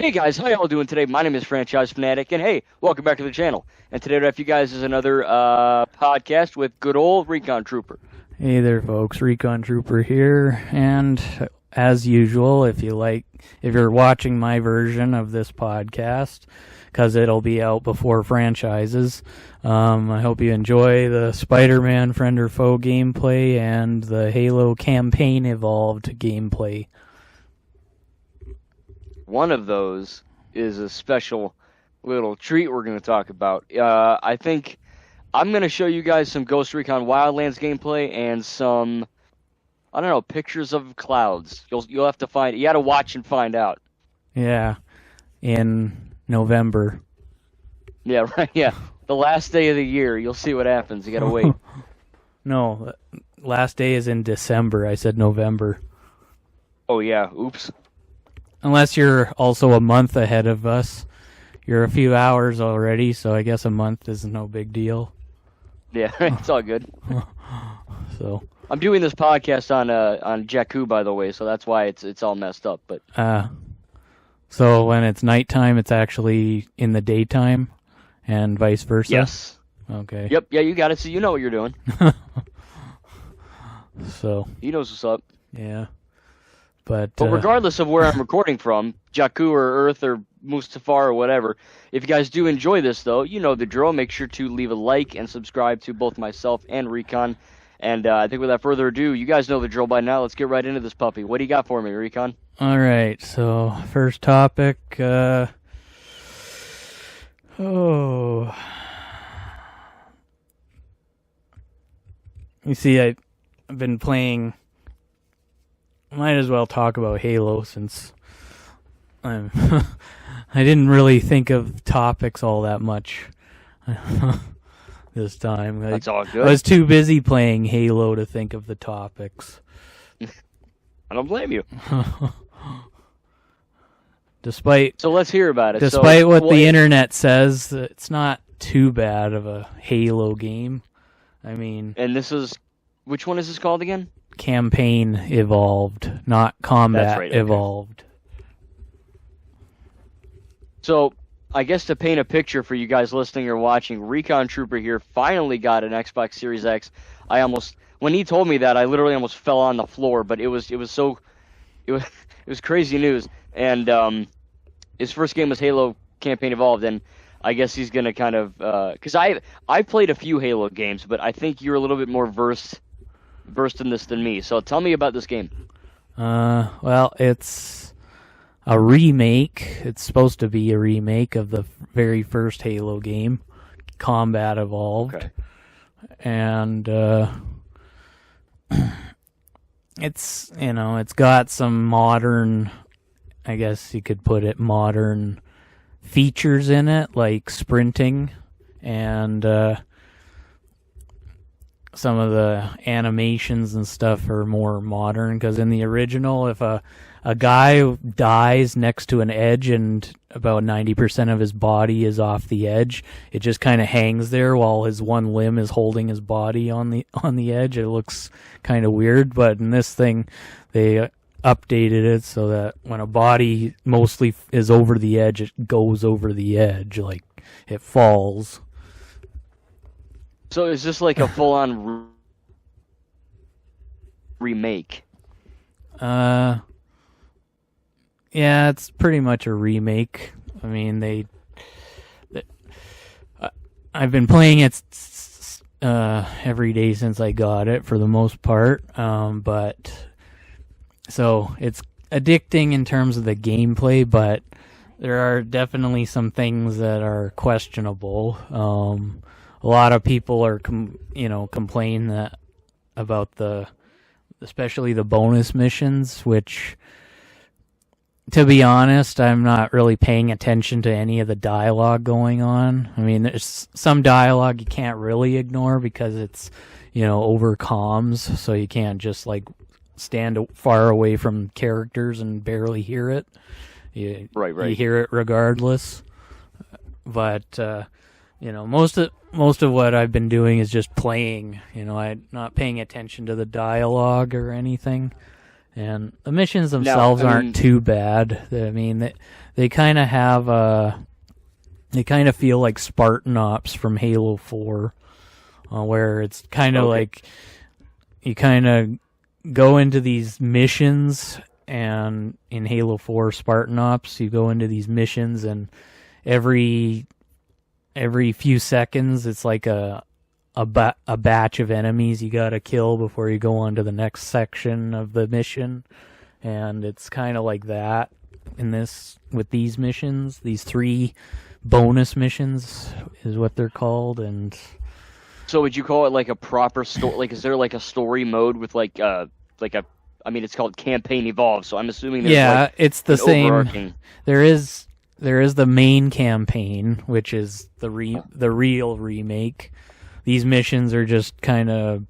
Hey guys, how y'all doing today? My name is Franchise Fanatic, and hey, welcome back to the channel. And today what I have for you guys is another podcast with good old Recon Trooper. Hey there, folks. Recon Trooper here, and as usual, if you're watching my version of this podcast, because it'll be out before franchises, I hope you enjoy the Spider-Man Friend or Foe gameplay and the Halo Campaign Evolved gameplay. One of those is a special little treat we're going to talk about. I think I'm going to show you guys some Ghost Recon Wildlands gameplay and some, I don't know, pictures of clouds. You'll have to find. You got to watch and find out. Yeah, in November. Yeah, right. Yeah, the last day of the year. You'll see what happens. You got to wait. No, last day is in December. I said November. Oh yeah. Oops. Unless you're also a month ahead of us. You're a few hours already, so I guess a month is no big deal. Yeah, it's all good. So I'm doing this podcast on Jakku, by the way, so that's why it's all messed up. But so when it's nighttime, it's actually in the daytime, and vice versa. Yes. Okay. Yep. Yeah, you got it. So you know what you're doing. So He knows what's up. yeah. But regardless of where I'm recording from, Jakku or Earth or Mustafar or whatever, if you guys do enjoy this, though, you know the drill. Make sure to leave a like and subscribe to both myself and Recon. And I think without further ado, you guys know the drill by now. Let's get right into this puppy. What do you got for me, Recon? all right. So first topic. You see, I've been playing. Might as well talk about Halo since I didn't really think of topics all that much this time. That's all good. I was too busy playing Halo to think of the topics. I don't blame you. So let's hear about it. Despite what the internet says, it's not too bad of a Halo game. I mean, and which one is this called again? Campaign Evolved, not Combat That's right, okay. Evolved. So, I guess to paint a picture for you guys listening or watching, Recon Trooper here finally got an Xbox Series X. When he told me that, I literally almost fell on the floor, but it was crazy news. And his first game was Halo Campaign Evolved, and I guess he's gonna kind of because I played a few Halo games, but I think you're a little bit more versed in this than me. So tell me about this game. Well, it's a remake. It's supposed to be a remake of the very first Halo game, Combat Evolved. Okay. And it's got some modern, I guess you could put it, modern features in it, like sprinting and some of the animations and stuff are more modern, because in the original, if a guy dies next to an edge and about 90% of his body is off the edge, it just kind of hangs there while his one limb is holding his body on the edge. It looks kind of weird, but in this thing, they updated it so that when a body mostly is over the edge, it goes over the edge, like it falls. So is this like a full-on remake? Yeah, it's pretty much a remake. I mean, I've been playing it every day since I got it for the most part, but so it's addicting in terms of the gameplay, but there are definitely some things that are questionable. A lot of people are, complain about especially the bonus missions, which, to be honest, I'm not really paying attention to any of the dialogue going on. I mean, there's some dialogue you can't really ignore because it's, over comms, so you can't just stand far away from characters and barely hear it. Right. You hear it regardless. But most of what I've been doing is just playing. I'm not paying attention to the dialogue or anything. And the missions themselves aren't too bad. I mean, they kind of have they kind of feel like Spartan Ops from Halo 4, where it's kind of like you kind of go into these missions, and in Halo 4 Spartan Ops, you go into these missions, and every few seconds, it's like a batch of enemies you gotta kill before you go on to the next section of the mission, and it's kind of like that with these missions. These 3 bonus missions is what they're called, and so would you call it like a proper story? Like, is there like a story mode with like a? I mean, it's called Campaign Evolved, so I'm assuming there's it's the same. Overarching... There is the main campaign, which is the real remake. These missions are just kind of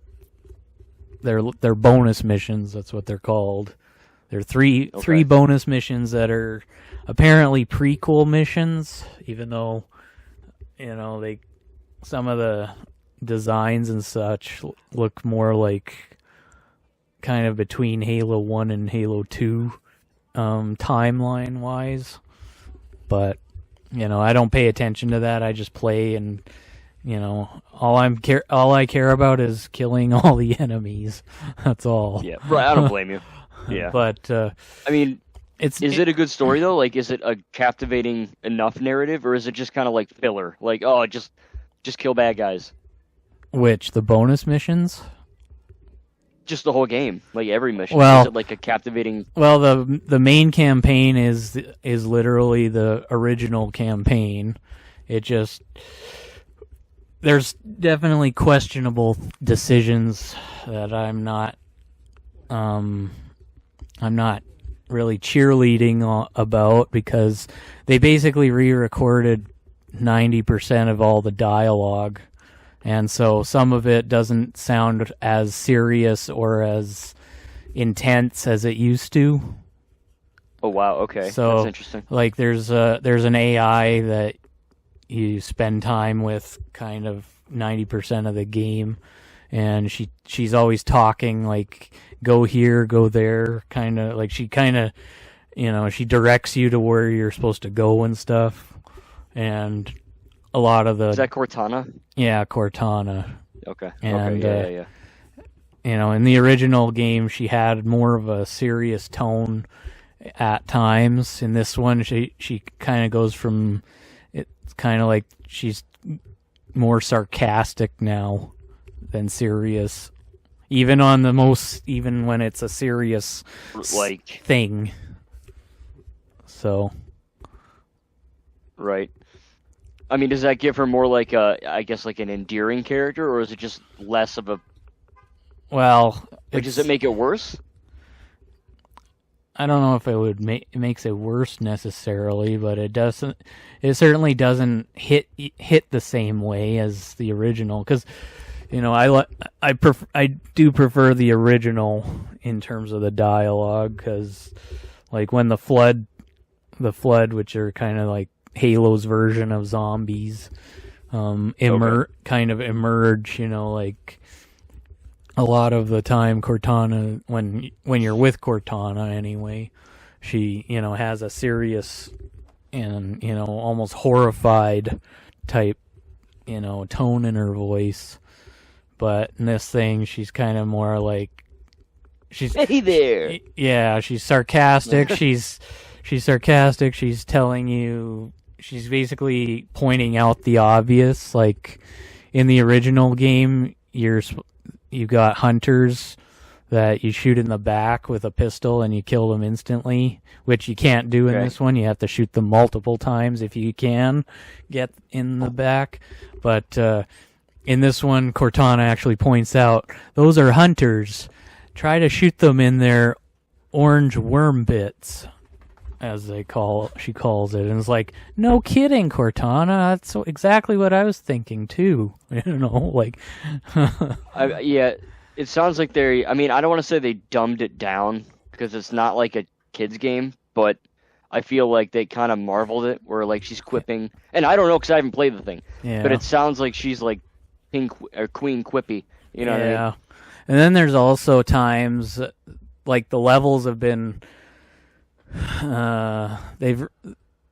they're bonus missions. That's what they're called. They're three bonus missions that are apparently prequel missions, even though some of the designs and such look more like kind of between Halo 1 and Halo 2 timeline wise. But I don't pay attention to that. I just play, and all I care about is killing all the enemies. That's all. Yeah, right. I don't blame you. Yeah, but I mean, is it a good story though? Like, is it a captivating enough narrative, or is it just kind of like filler? Like, oh, just kill bad guys. Which, the bonus missions? Just the whole game, like every mission. Well, is it like a captivating? Well, the main campaign is literally the original campaign. There's definitely questionable decisions that I'm not really cheerleading about, because they basically re-recorded 90% of all the dialogue. And so some of it doesn't sound as serious or as intense as it used to. Oh wow, okay. So, that's interesting. Like there's an AI that you spend time with kind of 90% of the game, and she's always talking like, go here, go there, kind of like she directs you to where you're supposed to go and stuff. And a lot of the... Is that Cortana? Yeah, Cortana. Okay. And, yeah. In the original game, she had more of a serious tone at times. In this one, she kind of goes from... It's kind of like she's more sarcastic now than serious. Even when it's a serious thing. So... Right. I mean, does that give her more like I guess like an endearing character, or is it just less of a... Well... does it make it worse? I don't know if it makes it worse necessarily, but it certainly doesn't hit the same way as the original, because I do prefer the original in terms of the dialogue, because like when the flood, which are kind of like Halo's version of zombies, kind of emerge, like a lot of the time Cortana, when you're with Cortana anyway, she, has a serious and, almost horrified type, tone in her voice. But in this thing, she's kind of more like, hey there. Yeah, she's sarcastic. she's sarcastic. She's telling you, she's basically pointing out the obvious. Like in the original game, you got hunters that you shoot in the back with a pistol and you kill them instantly, which you can't do in this one. You have to shoot them multiple times if you can get in the back. But in this one, Cortana actually points out, those are hunters. Try to shoot them in their orange worm bits, as she calls it. And it's like, no kidding, Cortana. That's exactly what I was thinking too. Like... Yeah, it sounds like I don't want to say they dumbed it down, because it's not like a kid's game, but I feel like they kind of marveled it, where like she's quipping, and I don't know because I haven't played the thing, but it sounds like she's like Queen Quippy, you know what I mean? And then there's also times, like the levels have been,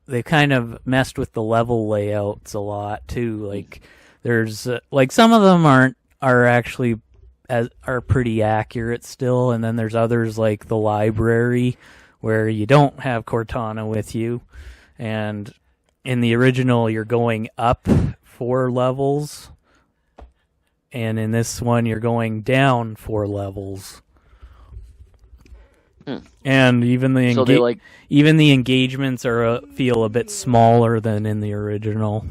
they kind of messed with the level layouts a lot too. Like there's like some of them are actually are pretty accurate still, and then there's others like the library where you don't have Cortana with you, and in the original you're going up 4 levels, and in this one you're going down 4 levels. And even the even the engagements feel a bit smaller than in the original.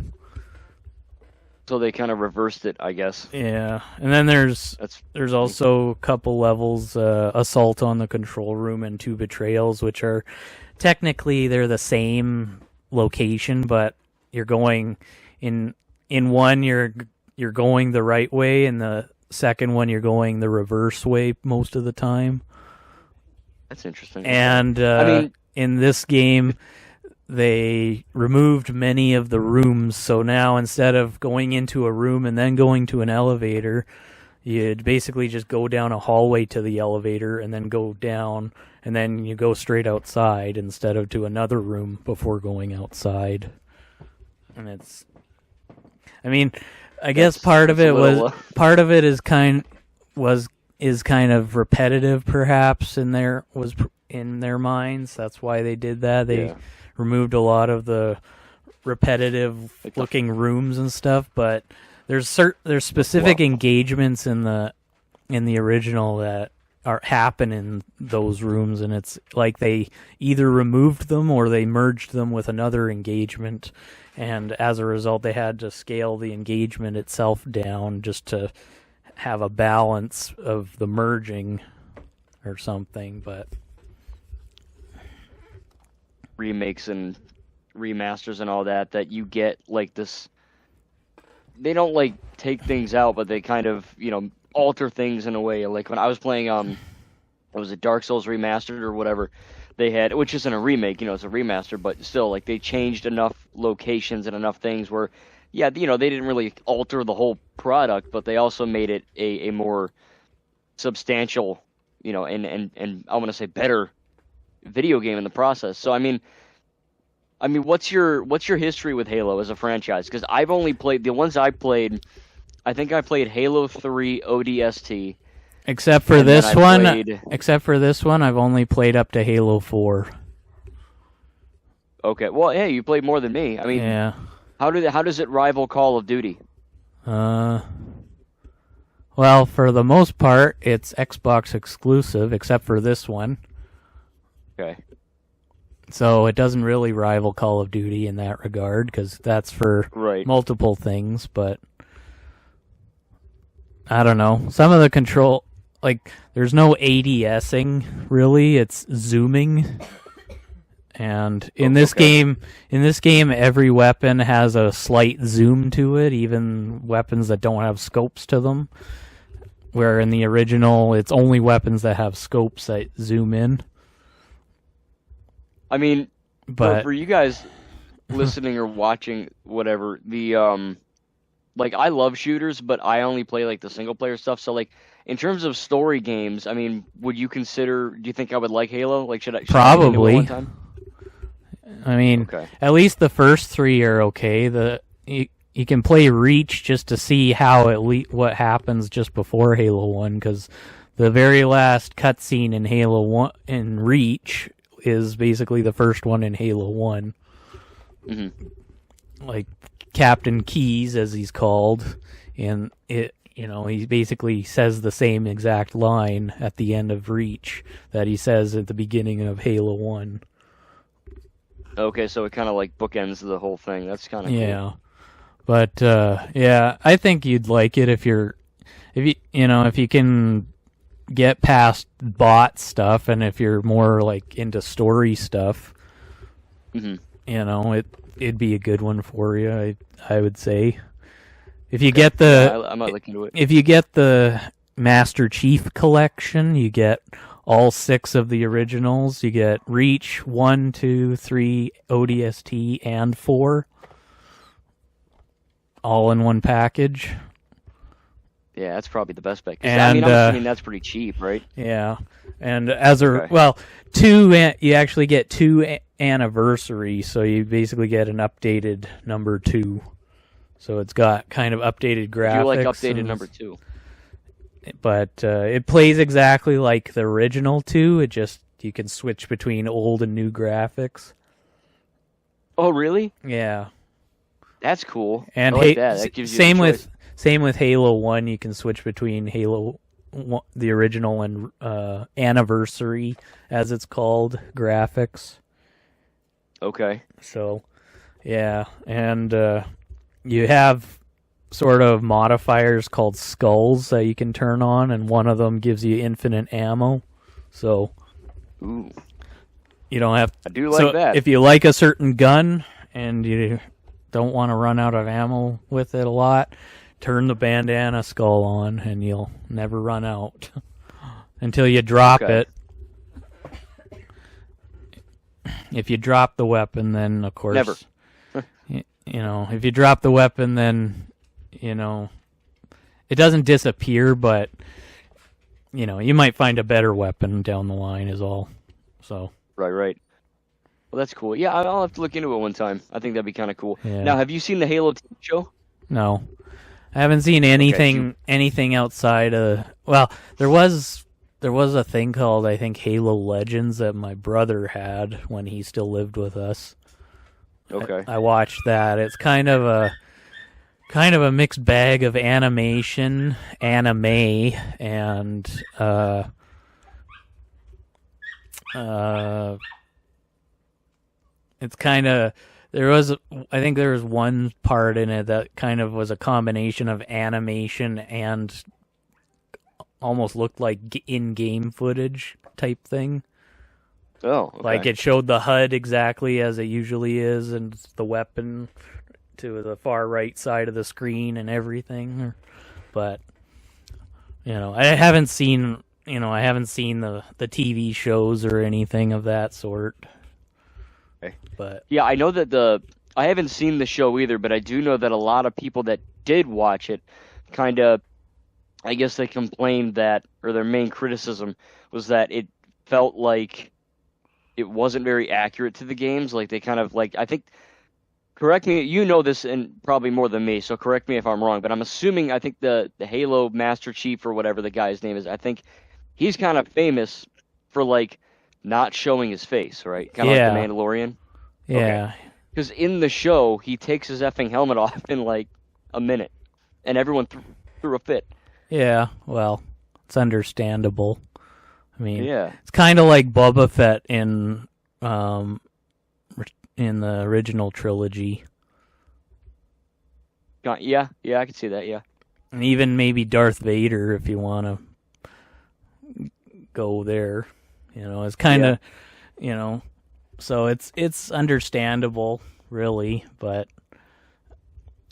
So they kind of reversed it, I guess. Yeah, and then there's also a couple levels, Assault on the Control Room and 2 Betrayals, which are technically they're the same location, but you're going in one you're going the right way, and the second one you're going the reverse way most of the time. That's interesting. And in this game, they removed many of the rooms, so now instead of going into a room and then going to an elevator, you'd basically just go down a hallway to the elevator and then go down, and then you go straight outside instead of to another room before going outside. And it's, I mean, I guess part of it is kind of repetitive, perhaps in their minds. That's why they did that. They removed a lot of the repetitive looking rooms and stuff, but there's specific engagements in the original that happen in those rooms, and it's like they either removed them or they merged them with another engagement, and as a result they had to scale the engagement itself down just to have a balance of the merging or something. But remakes and remasters and all that you get like this, they don't like take things out, but they kind of, alter things in a way. Like when I was playing it was a Dark Souls remastered or whatever, they had, which isn't a remake, it's a remaster, but still, like, they changed enough locations and enough things where they didn't really alter the whole product, but they also made it a more substantial, and I want to say better video game in the process. So I mean, what's your history with Halo as a franchise? Because I've only played the ones I played. I think I played Halo 3 ODST. Except for this one, I've only played up to Halo 4. Okay, well, hey, you played more than me. I mean, yeah. How does it rival Call of Duty? Well, for the most part, it's Xbox exclusive, except for this one. Okay. So it doesn't really rival Call of Duty in that regard, because that's for multiple things, but I don't know. Some of the control, like, there's no ADSing, really. It's zooming. And in this game, every weapon has a slight zoom to it, even weapons that don't have scopes to them. Where in the original, it's only weapons that have scopes that zoom in. I mean, but for you guys listening or watching, whatever, the like, I love shooters, but I only play like the single player stuff. So like, in terms of story games, I mean, do you think I would like Halo? Like, should I probably? One time? I mean, At least the first 3 are okay. You can play Reach just to see what happens just before Halo 1, because the very last cutscene in Halo 1 in Reach is basically the first one in Halo 1. Mm-hmm. Like Captain Keyes, as he's called, and he basically says the same exact line at the end of Reach that he says at the beginning of Halo 1. Okay, so it kind of like bookends the whole thing. That's kind of cool. But I think you'd like it if you can get past bot stuff, and if you're more like into story stuff. Mm-hmm. It'd be a good one for you. I would say, if you get I might look into it. If you get the Master Chief Collection, you get all 6 of the originals. You get Reach 1, 2, 3, ODST, and 4, all in one package. Yeah, that's probably the best bet. And, I'm assuming that's pretty cheap, right? Yeah, and 2, you actually get 2 anniversary, so you basically get an updated number 2. So it's got kind of updated graphics. You like updated number 2. But it plays exactly like the original 2. It just, you can switch between old and new graphics. Oh, really? Yeah. That's cool. And I like that. That gives you same with Halo 1. You can switch between Halo 1, the original, and anniversary, as it's called, graphics. Okay. So, yeah, and you have sort of modifiers called skulls that you can turn on, and one of them gives you infinite ammo. So, ooh, you don't have. I do like that. If you like a certain gun and you don't want to run out of ammo with it a lot, turn the bandana skull on, and you'll never run out until you drop it. If you drop the weapon, then of course never. If you drop the weapon, then it doesn't disappear, but you might find a better weapon down the line is all. So right. Well, that's cool. Yeah, I'll have to look into it one time. I think that'd be kind of cool. Yeah. Now, have you seen the Halo TV show? No, I haven't seen anything outside of. Well, there was a thing called, I think, Halo Legends that my brother had when he still lived with us. Okay. I watched that. It's kind of a mixed bag of anime, and it's kind of, I think there was one part in it that kind of was a combination of animation and almost looked like in-game footage type thing. Oh, okay. Like it showed the HUD exactly as it usually is, and the weapon to the far right side of the screen and everything. But I haven't seen the TV shows or anything of that sort. Okay. But yeah, I know that I haven't seen the show either, but I do know that a lot of people that did watch it kind of, I guess they complained that, or their main criticism was that it felt like it wasn't very accurate to the games. Like they kind of I think, correct me, you know this and probably more than me, so correct me if I'm wrong, but I'm assuming, I think the Halo Master Chief or whatever the guy's name is, I think he's kind of famous for not showing his face, right? Kind of like the Mandalorian. Yeah. Because in the show, he takes his effing helmet off in a minute, and everyone threw a fit. Yeah, well, it's understandable. I mean, yeah. It's kind of like Boba Fett in the original trilogy. Yeah, I can see that, yeah. And even maybe Darth Vader, if you want to go there. It's kind of, so it's understandable, really, but,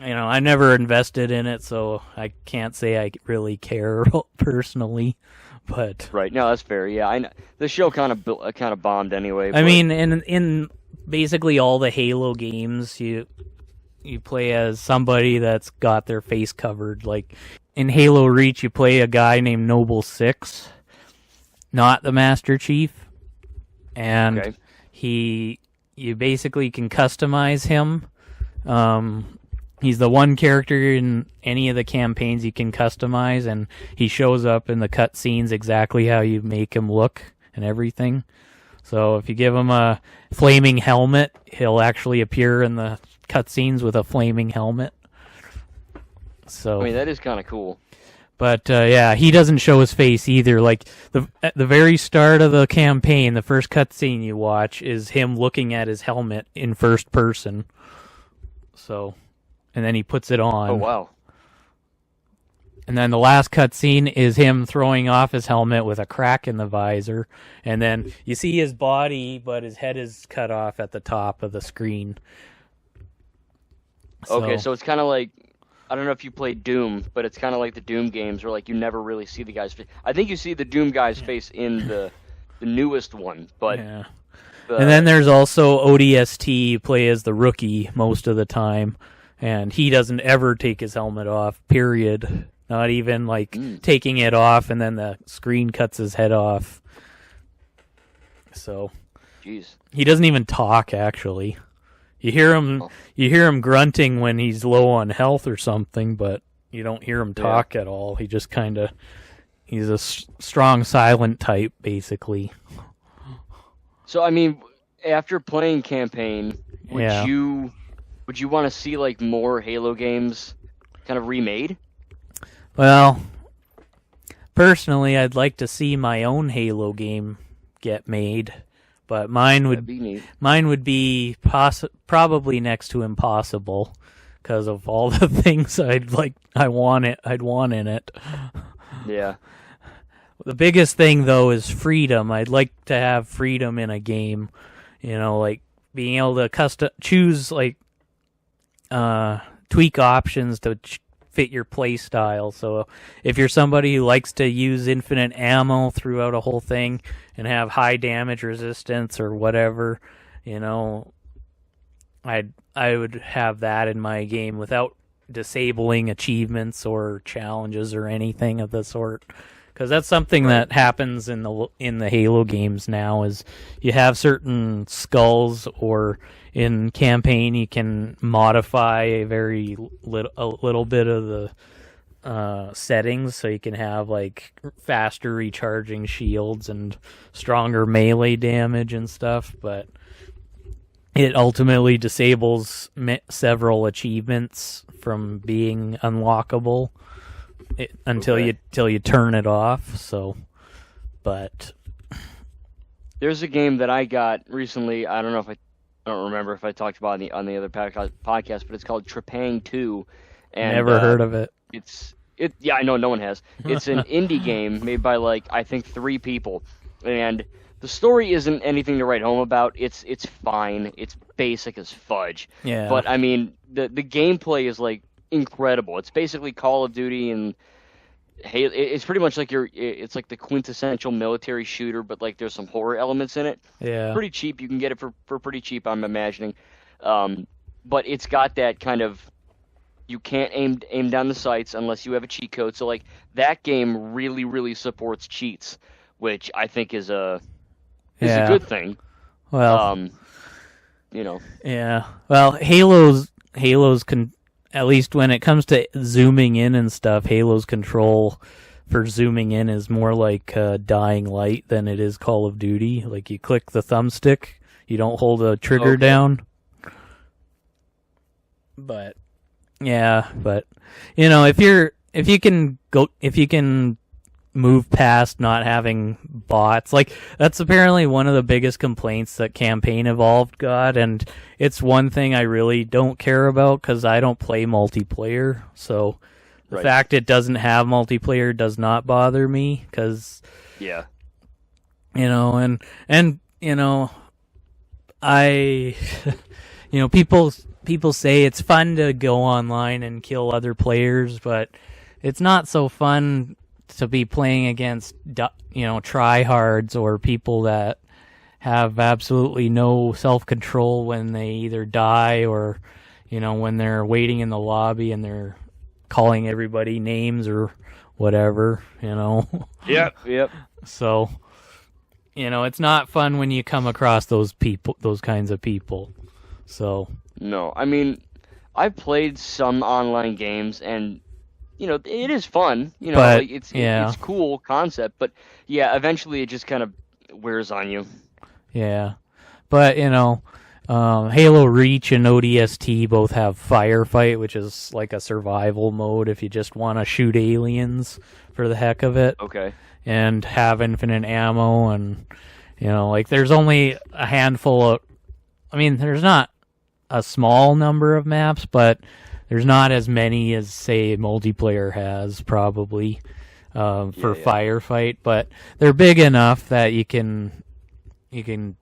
I never invested in it, so I can't say I really care personally, but... Right, no, that's fair, yeah. I know. The show kind of bombed anyway. I mean, in basically all the Halo games, you play as somebody that's got their face covered. Like, in Halo Reach, you play a guy named Noble 6, not the Master Chief, and you basically can customize him. He's the one character in any of the campaigns you can customize, and he shows up in the cutscenes exactly how you make him look and everything. So if you give him a flaming helmet, he'll actually appear in the cutscenes with a flaming helmet. So I mean, that is kind of cool. But yeah, he doesn't show his face either. Like at the very start of the campaign, the first cutscene you watch is him looking at his helmet in first person. So, and then he puts it on. Oh wow! And then the last cutscene is him throwing off his helmet with a crack in the visor, and then you see his body, but his head is cut off at the top of the screen. Okay, so it's kind of like, I don't know if you played Doom, but it's kind of like the Doom games where you never really see the guy's face. I think you see the Doom guy's face in the newest one, but... Yeah. And then there's also ODST, you play as the rookie most of the time, and he doesn't ever take his helmet off, period. Not even taking it off and then the screen cuts his head off. So, Jeez. He doesn't even talk, actually. You hear him grunting when he's low on health or something, but you don't hear him talk at all. He just he's a strong silent type, basically. So, I mean, after playing campaign, would you want to see like more Halo games kind of remade? Well, personally, I'd like to see my own Halo game get made. But mine would be probably next to impossible because of all the things I'd want in it. Yeah. The biggest thing though is freedom. I'd like to have freedom in a game, like being able to choose tweak options to fit your play style. So if you're somebody who likes to use infinite ammo throughout a whole thing and have high damage resistance or whatever, I would have that in my game without disabling achievements or challenges or anything of the sort. Because that's something that happens in the Halo games now, is you have certain skulls, or in campaign you can modify a little bit of the settings, so you can have like faster recharging shields and stronger melee damage and stuff. But it ultimately disables several achievements from being unlockable. Until you turn it off. So, but there's a game that I got recently. I don't remember if I talked about it on the other podcast, but it's called Trepang 2. And never heard of it. Yeah, I know no one has. It's an indie game made by I think 3 people, and the story isn't anything to write home about. It's fine. It's basic as fudge. Yeah. But I mean, the gameplay is incredible. It's basically Call of Duty, and it's pretty much it's like the quintessential military shooter, but there's some horror elements in it. Yeah. Pretty cheap. You can get it for pretty cheap, I'm imagining. But it's got that kind of, you can't aim down the sights unless you have a cheat code. So that game really, really supports cheats, which I think is a good thing. Well, Yeah. Well, Halo's at least when it comes to zooming in and stuff, Halo's control for zooming in is more like Dying Light than it is Call of Duty. Like, you click the thumbstick, you don't hold the trigger down. But if you can move past not having bots, that's apparently one of the biggest complaints that Campaign Evolved got, and it's one thing I really don't care about because I don't play multiplayer. So the fact it doesn't have multiplayer does not bother me, because I people say it's fun to go online and kill other players, but it's not so fun to be playing against tryhards or people that have absolutely no self-control when they either die or when they're waiting in the lobby and they're calling everybody names or whatever. Yep. So it's not fun when you come across those kinds of people. So no, I mean, I've played some online games, and it is fun. But, it's cool concept, but eventually it just kind of wears on you. Yeah, but Halo Reach and ODST both have Firefight, which is like a survival mode if you just want to shoot aliens for the heck of it. Okay. And have infinite ammo, and there's only a handful of. I mean, there's not a small number of maps, but there's not as many as, say, multiplayer has, probably, for Firefight. But they're big enough that you can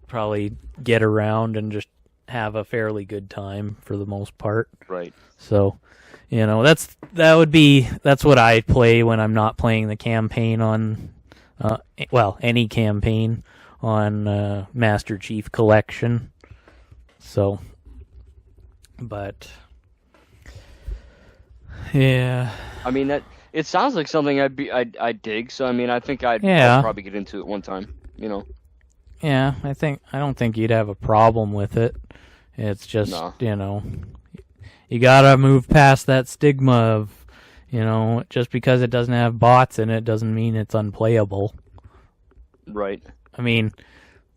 probably get around and just have a fairly good time for the most part. Right. So, that's what I play when I'm not playing the campaign on, any campaign on Master Chief Collection. So, but yeah, I mean, it sounds like something I'd dig. So I mean, I think I'll probably get into it one time. Yeah, I don't think you'd have a problem with it. It's just, No. You gotta move past that stigma of, just because it doesn't have bots in it doesn't mean it's unplayable. Right. I mean,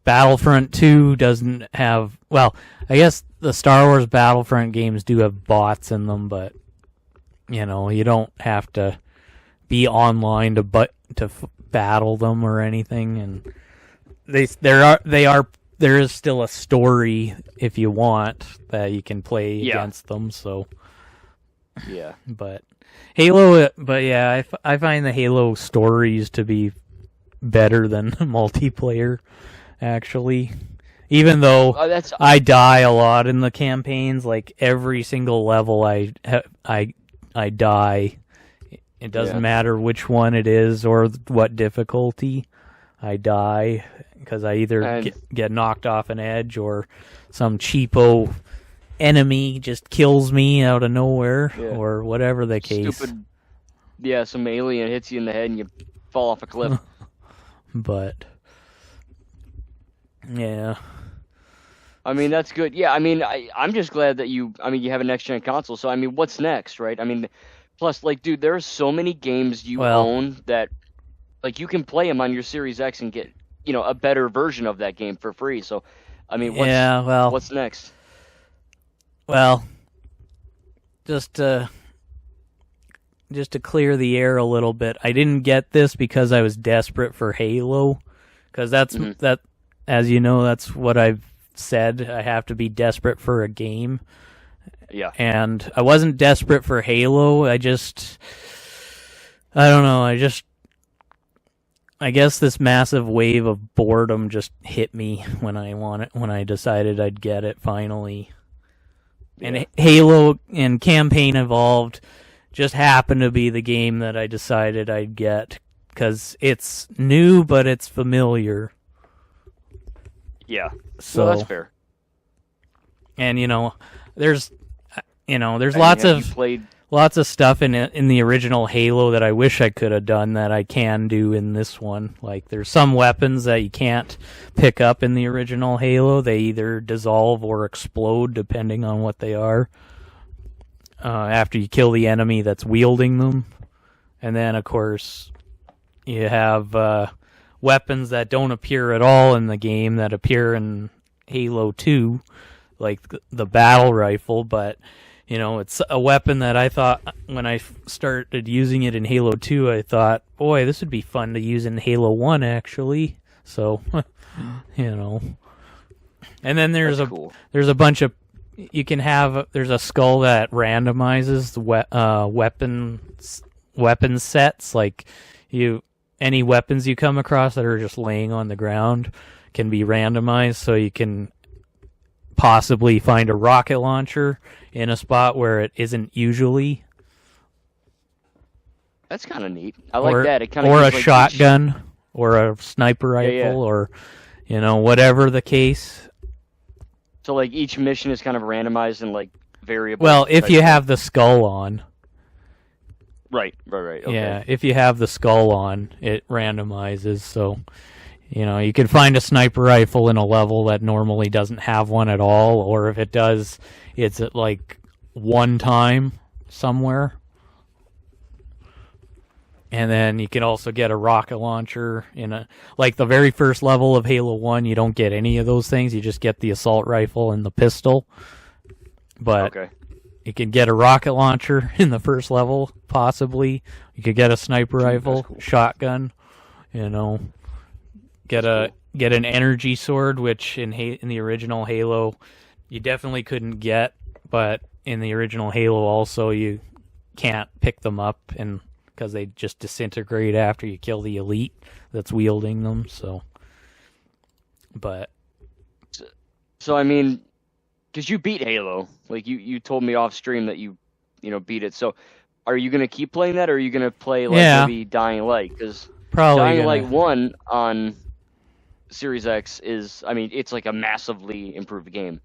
Battlefront 2 doesn't have, well, I guess the Star Wars Battlefront games do have bots in them, but, you don't have to be online to battle them or anything, and there is still a story if you want that you can play against them. So yeah, but yeah, I find the Halo stories to be better than multiplayer. Actually, even though I die a lot in the campaigns, like every single level I die. It doesn't matter which one it is or what difficulty. I die because I either get knocked off an edge or some cheapo enemy just kills me out of nowhere or whatever the case. Some alien hits you in the head and you fall off a cliff. But, yeah. I mean, that's good. Yeah, I mean, I'm just glad that you have a next-gen console. So, I mean, what's next, right? I mean, plus, like, dude, there are so many games you own that, like, you can play them on your Series X and get, a better version of that game for free. So, I mean, what's next? Well, just to clear the air a little bit, I didn't get this because I was desperate for Halo, because that, as you know, that's what I've said. I have to be desperate for a game. Yeah. And I wasn't desperate for Halo. I don't know. I guess this massive wave of boredom just hit me when I decided I'd get it finally. Yeah. And Halo and Campaign Evolved just happened to be the game that I decided I'd get because it's new, but it's familiar. Yeah. So that's fair. And there's lots of stuff in the original Halo that I wish I could have done that I can do in this one. Like, there's some weapons that you can't pick up in the original Halo. They either dissolve or explode depending on what they are after you kill the enemy that's wielding them. And then, of course, you have weapons that don't appear at all in the game that appear in Halo 2, like the battle rifle, but it's a weapon that I thought when I started using it in Halo 2, I thought, boy, this would be fun to use in Halo 1 actually. So, And then there's a bunch of there's a skull that randomizes the weapon sets, like any weapons you come across that are just laying on the ground can be randomized, so you can possibly find a rocket launcher in a spot where it isn't usually. That's kind of neat. I like that. It kind of or a shotgun or a sniper rifle or whatever the case. So like each mission is kind of randomized and like variable. Well, if you have the skull on. Right. Okay. Yeah, if you have the skull on, it randomizes. So, you could find a sniper rifle in a level that normally doesn't have one at all, or if it does, it's at like one time somewhere. And then you can also get a rocket launcher like the very first level of Halo 1, you don't get any of those things. You just get the assault rifle and the pistol. But you can get a rocket launcher in the first level, possibly. You could get a sniper rifle, shotgun, get an energy sword, which in the original Halo you definitely couldn't get, but in the original Halo also you can't pick them up because they just disintegrate after you kill the elite that's wielding them. So I mean, because you beat Halo, like you told me off stream that you beat it. So are you gonna keep playing that, or are you gonna play maybe Dying Light? Because Dying Light 1 on Series X is, it's like a massively improved game.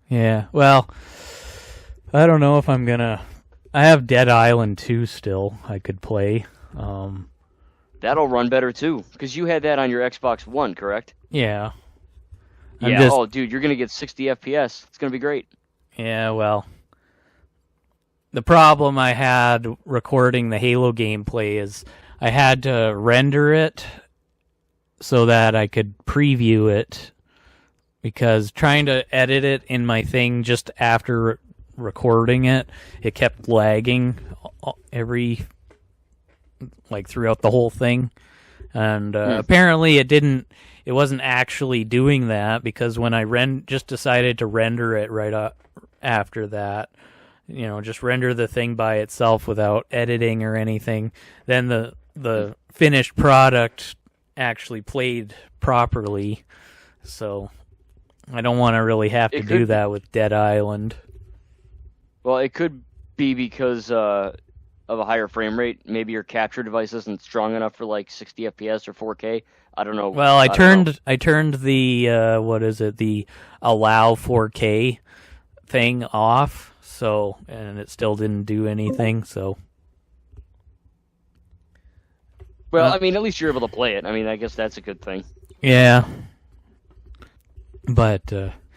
Yeah, well, I don't know if I'm gonna. I have Dead Island 2 still. I could play, That'll run better too, because you had that on your Xbox One, correct? Yeah. Yeah. Oh, dude, you're gonna get 60 FPS. It's gonna be great. Yeah, well, the problem I had recording the Halo gameplay is I had to render it so that I could preview it, because trying to edit it in my thing just after recording it, it kept lagging throughout the whole thing. And apparently it wasn't actually doing that, because when I just decided to render it right after that, just render the thing by itself without editing or anything, then the finished product actually played properly. So I don't want to really have to do that with Dead Island. Well, it could be because of a higher frame rate. Maybe your capture device isn't strong enough for like 60 FPS or 4K. I don't know. Well, I turned the the allow 4K thing off, and it still didn't do anything. So, well, I mean, at least you're able to play it. I mean, I guess that's a good thing. Yeah, but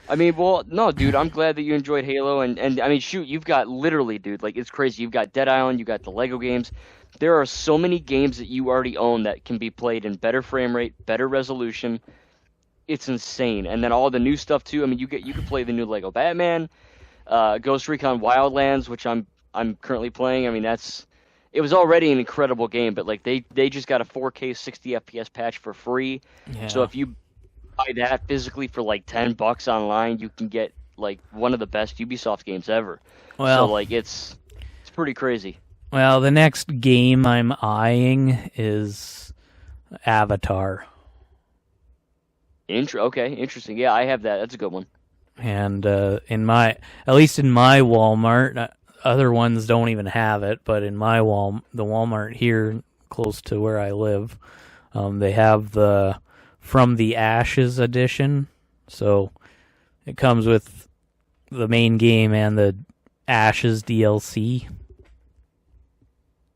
I mean, well, no, dude, I'm glad that you enjoyed Halo, and I mean, shoot, you've got literally, dude, like, it's crazy. You've got Dead Island, you got the Lego games. There are so many games that you already own that can be played in better frame rate, better resolution. It's insane. And then all the new stuff too. I mean, you can play the new Lego Batman, Ghost Recon Wildlands, which I'm currently playing. I mean, it was already an incredible game, but like they just got a 4K 60 FPS patch for free. yeah. So if you buy that physically for like $10 online, you can get like one of the best Ubisoft games ever. Well, so like it's pretty crazy. Well, the next game I'm eyeing is Avatar. Okay, interesting. Yeah, I have that. That's a good one. And at least in my Walmart, other ones don't even have it, but in my the Walmart here close to where I live, they have the From the Ashes edition. So it comes with the main game and the Ashes DLC.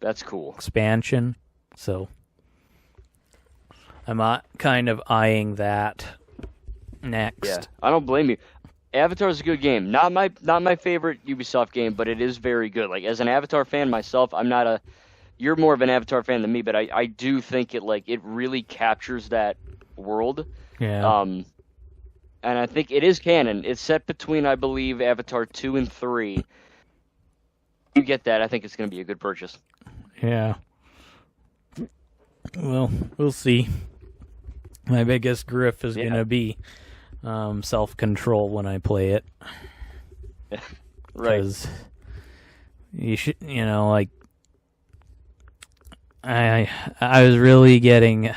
That's cool. Expansion. So I'm kind of eyeing that next. Yeah, I don't blame you. Avatar is a good game. Not my favorite Ubisoft game, but it is very good. Like, as an Avatar fan myself, you're more of an Avatar fan than me, but I do think it really captures that world. Yeah. And I think it is canon. It's set between, I believe, Avatar 2 and 3. You get that, I think it's going to be a good purchase. Yeah. Well, we'll see. My biggest grift is going to be self-control when I play it. Right. Because you should, like, I was really getting...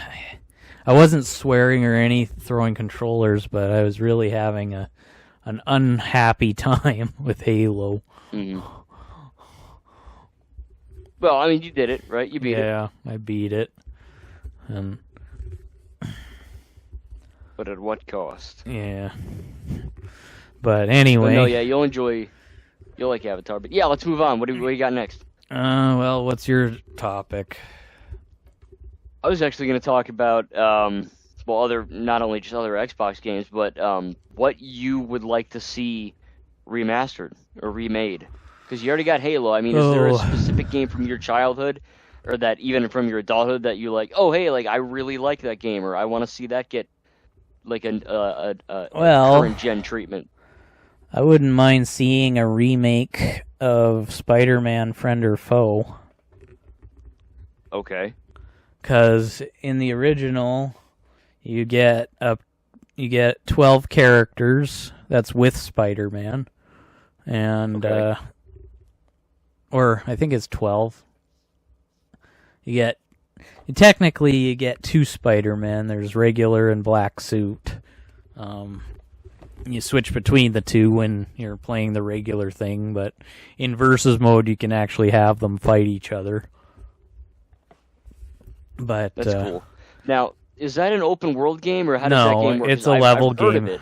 I wasn't swearing or throwing controllers, but I was really having an unhappy time with Halo. Mm-hmm. Well, I mean, you did it, right? You beat it. Yeah, I beat it. But at what cost? Yeah. But anyway. No, yeah, you'll like Avatar. But yeah, let's move on. What do you got next? Well, what's your topic? I was actually going to talk about, not only just other Xbox games, but what you would like to see remastered or remade. Because you already got Halo. I mean, is there a specific game from your childhood, or that even from your adulthood, that you like, oh, hey, like, I really like that game, or I want to see that get, like, a current-gen treatment? I wouldn't mind seeing a remake of Spider-Man Friend or Foe. Okay. Because in the original, you get 12 characters. That's with Spider-Man, and or I think it's 12. Technically you get 2 Spider-Men. There's regular and black suit. You switch between the two when you're playing the regular thing, but in versus mode you can actually have them fight each other. But that's cool. Now, is that an open world game, or how does that game work? No, it's a level I've heard game. of it.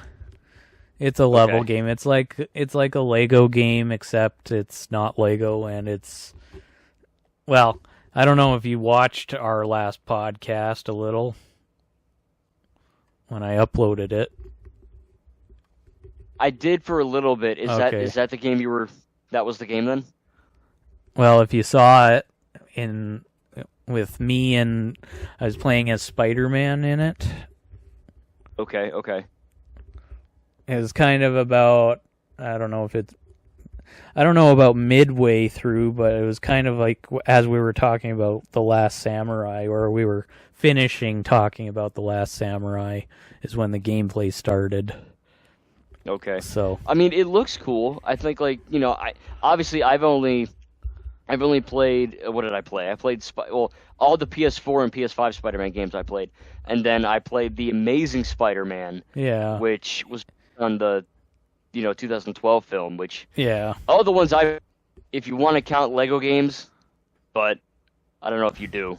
It's a level game. It's like a Lego game, except it's not Lego, and it's... Well, I don't know if you watched our last podcast a little when I uploaded it. I did for a little bit. Is that the game you were? That was the game then? Well, if you saw it with me and I was playing as Spider-Man in it. Okay. It was kind of about, I don't know about midway through, but it was kind of like as we were talking about The Last Samurai, or we were finishing talking about The Last Samurai, is when the gameplay started. Okay. So I mean, it looks cool. I think I've only played, what did I play? I played all the PS4 and PS5 Spider-Man games I played, and then I played the Amazing Spider-Man, which was on the 2012 film, which all the ones if you want to count Lego games, but I don't know if you do.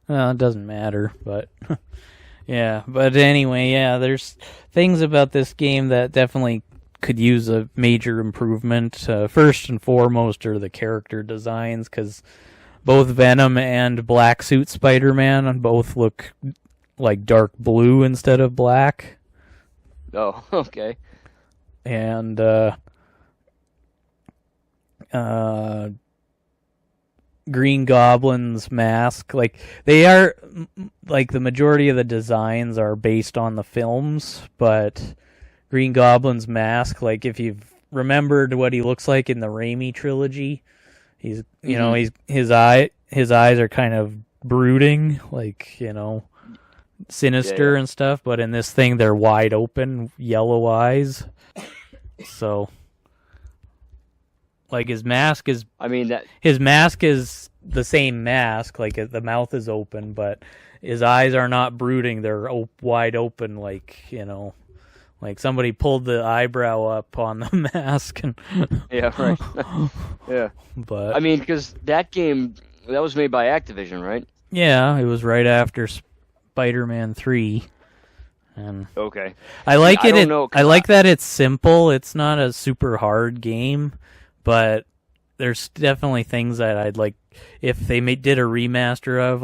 Well, it doesn't matter, but yeah. But anyway, there's things about this game that definitely could use a major improvement. First and foremost are the character designs, because both Venom and Black Suit Spider-Man both look like dark blue instead of black. Oh, okay. And Green Goblin's mask, they are, the majority of the designs are based on the films, but Green Goblin's mask, if you've remembered what he looks like in the Raimi trilogy, he's his eyes are kind of brooding, sinister and stuff, but in this thing they're wide open, yellow eyes. So his mask is his mask is the same mask, the mouth is open, but his eyes are not brooding, they're wide open, somebody pulled the eyebrow up on the mask. And yeah, right. Yeah. But I mean, because that game, that was made by Activision, right? Yeah, it was right after Spider-Man 3. And okay. I like it. I like that it's simple. It's not a super hard game, but there's definitely things that I'd like if they did a remaster of,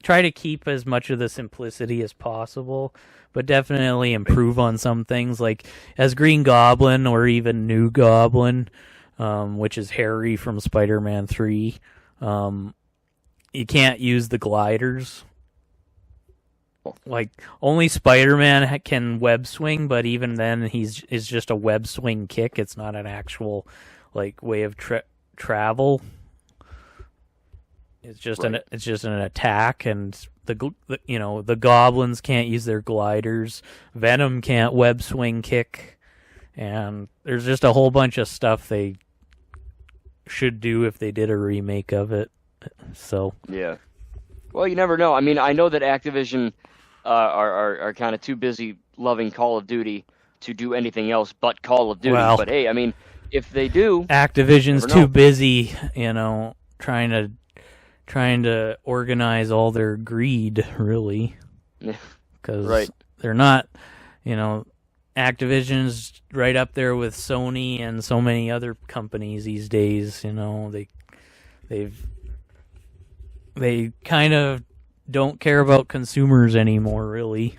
try to keep as much of the simplicity as possible, but definitely improve on some things, like as Green Goblin or even New Goblin, which is Harry from Spider-Man 3. You can't use the gliders. Only Spider-Man can web swing, but even then is just a web swing kick. It's not an actual way of travel. It's just an attack, and the goblins can't use their gliders. Venom can't web swing kick, and there's just a whole bunch of stuff they should do if they did a remake of it. So yeah. Well, you never know. I mean, I know that Activision are kind of too busy loving Call of Duty to do anything else but Call of Duty. Well, but hey, I mean, if they do, Activision's too busy, trying to organize all their greed, really. Because they're not, Activision's right up there with Sony and so many other companies these days. They kind of don't care about consumers anymore, really.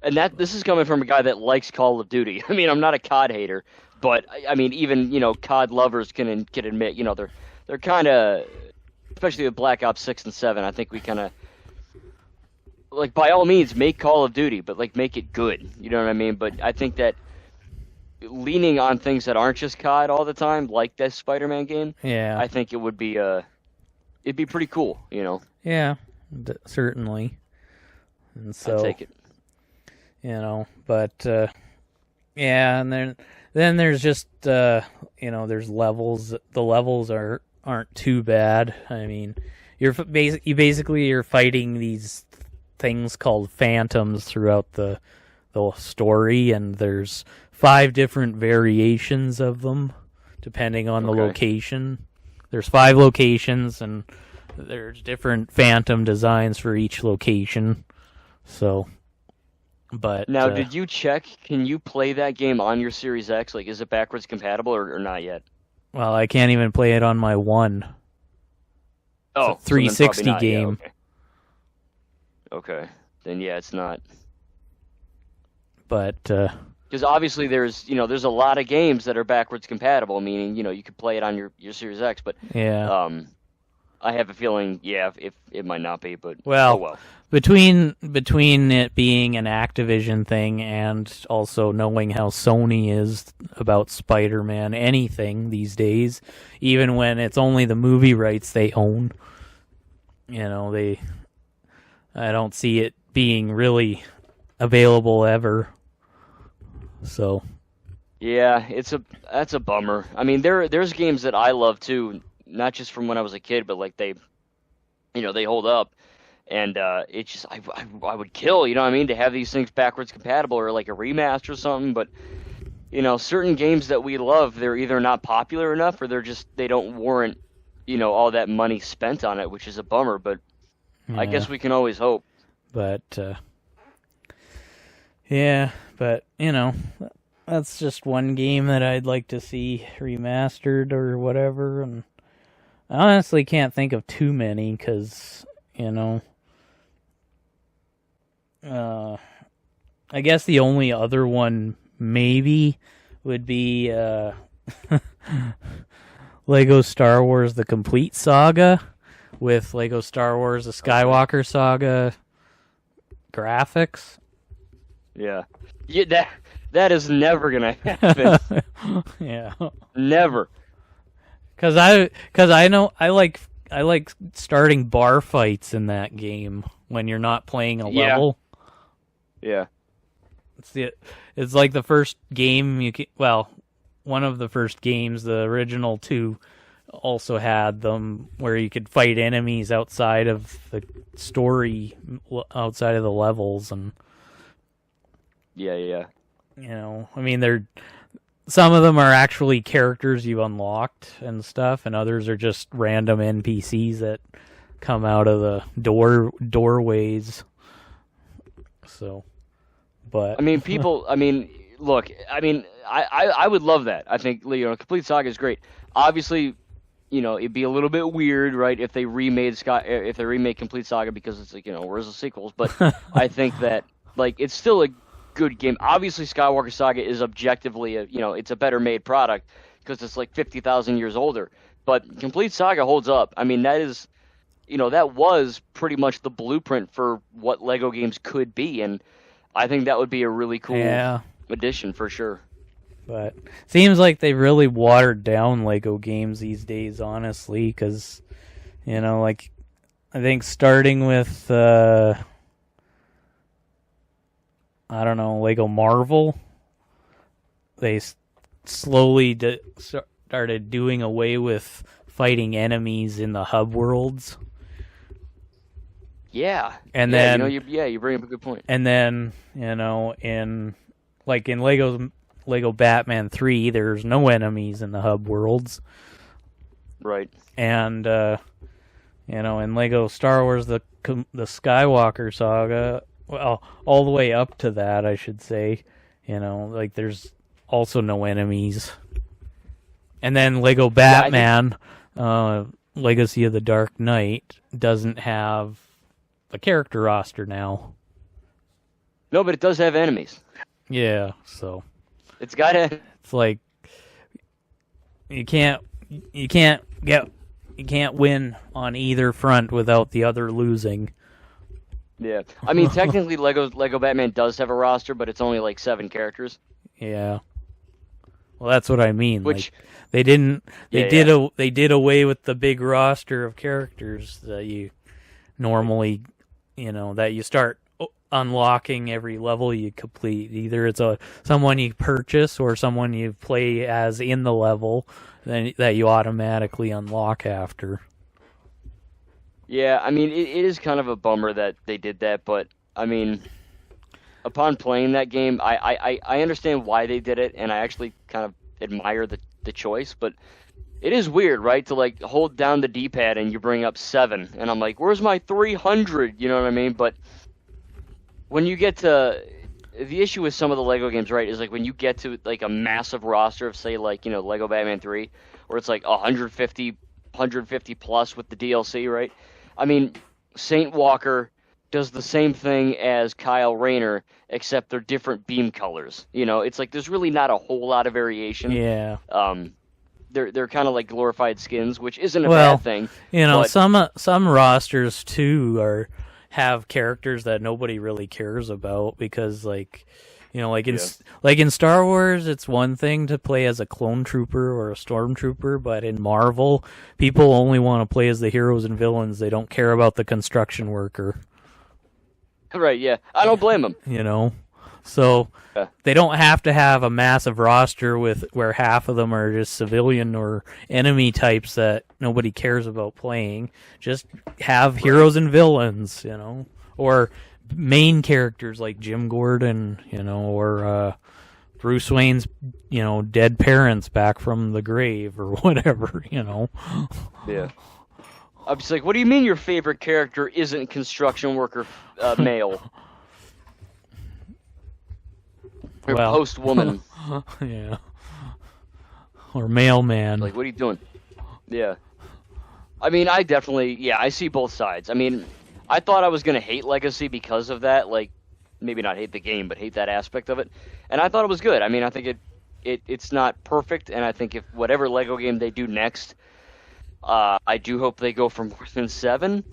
And this is coming from a guy that likes Call of Duty. I mean, I'm not a COD hater, but I mean, even COD lovers can admit, they're kind of, especially with Black Ops 6 and 7. I think we kind of by all means make Call of Duty, but make it good. You know what I mean? But I think that leaning on things that aren't just COD all the time, like this Spider-Man game, I think it would be it'd be pretty cool, Yeah, certainly. And so I'd take it. But and then there's just there's levels. The levels aren't too bad. I mean, you're fighting these things called phantoms throughout the story, and there's 5 different variations of them depending on the location. There's 5 locations, and there's different phantom designs for each location. So, but now, did you check? Can you play that game on your Series X? Is it backwards compatible or not yet? Well, I can't even play it on my One. Oh, it's a 360 so game. Yeah, okay. Then yeah, it's not. But because obviously there's a lot of games that are backwards compatible, meaning you could play it on your Series X, but yeah. I have a feeling if it might not be, but well. Between it being an Activision thing and also knowing how Sony is about Spider-Man, anything these days, even when it's only the movie rights they own, I don't see it being really available ever. So yeah, that's a bummer. I mean, there's games that I love too, not just from when I was a kid, but like they hold up. And it's just I would kill, you know what I mean, to have these things backwards compatible or like a remaster or something. But certain games that we love, they're either not popular enough or they don't warrant all that money spent on it, which is a bummer. But yeah. I guess we can always hope. But yeah, but that's just one game that I'd like to see remastered or whatever. And I honestly can't think of too many because I guess the only other one maybe would be Lego Star Wars The Complete Saga with Lego Star Wars The Skywalker Saga graphics. Yeah, that is never gonna happen. Yeah, never. Because I know I like starting bar fights in that game when you're not playing a level. Yeah. It's like the first game one of the first games. The original 2 also had them where you could fight enemies outside of the story, outside of the levels, and yeah. I mean, some of them are actually characters you've unlocked and stuff, and others are just random NPCs that come out of the doorways. So, but I mean, look, I would love that. I think Complete Saga is great. Obviously, it'd be a little bit weird, right, if they remade Complete Saga because it's like where's the sequels? But I think that it's still a good game. Obviously, Skywalker Saga is objectively it's a better made product because it's like 50,000 years older. But Complete Saga holds up. I mean, that is that was pretty much the blueprint for what Lego games could be, and I think that would be a really cool addition for sure. But seems like they really watered down Lego games these days, honestly, because I think starting with I don't know, Lego Marvel, they slowly started doing away with fighting enemies in the hub worlds. Yeah. And then you bring up a good point. And then, in Lego Batman 3, there's no enemies in the hub worlds. Right. And in Lego Star Wars the Skywalker Saga, well, all the way up to that, I should say, there's also no enemies. And then Lego Batman, Legacy of the Dark Knight, doesn't have a character roster now. No, but it does have enemies. Yeah, so it's got it's like you can't win on either front without the other losing. Yeah, I mean technically Lego Batman does have a roster, but it's only like 7 characters. Yeah. Well, that's what I mean. Which they did away with the big roster of characters that you normally, that you start unlocking every level you complete. Either it's someone you purchase or someone you play as in the level that you automatically unlock after. Yeah, I mean, it is kind of a bummer that they did that, but, I mean, upon playing that game, I understand why they did it, and I actually kind of admire the choice, but it is weird, right, to, hold down the D-pad and you bring up 7, and I'm like, where's my 300, you know what I mean? But when you get to... The issue with some of the Lego games, right, is, when you get to, a massive roster of, say, Lego Batman 3, where it's like 150 plus with the DLC, right? I mean, Saint Walker does the same thing as Kyle Rayner, except they're different beam colors. It's like there's really not a whole lot of variation. Yeah. They're kind of like glorified skins, which isn't a bad thing. But some rosters too have characters that nobody really cares about because like in Star Wars, it's one thing to play as a clone trooper or a stormtrooper, but in Marvel, people only want to play as the heroes and villains. They don't care about the construction worker. Right, yeah. I don't blame them. So they don't have to have a massive roster where half of them are just civilian or enemy types that nobody cares about playing. Just have heroes and villains, or main characters like Jim Gordon, or Bruce Wayne's, dead parents back from the grave or whatever, Yeah. I'm just like, what do you mean your favorite character isn't construction worker male? Or post woman. Yeah. Or mailman. Like, what are you doing? Yeah. I mean, I see both sides. I mean, I thought I was going to hate Legacy because of that. Like, maybe not hate the game, but hate that aspect of it. And I thought it was good. I mean, I think it's not perfect, and I think if whatever Lego game they do next, I do hope they go for more than 7.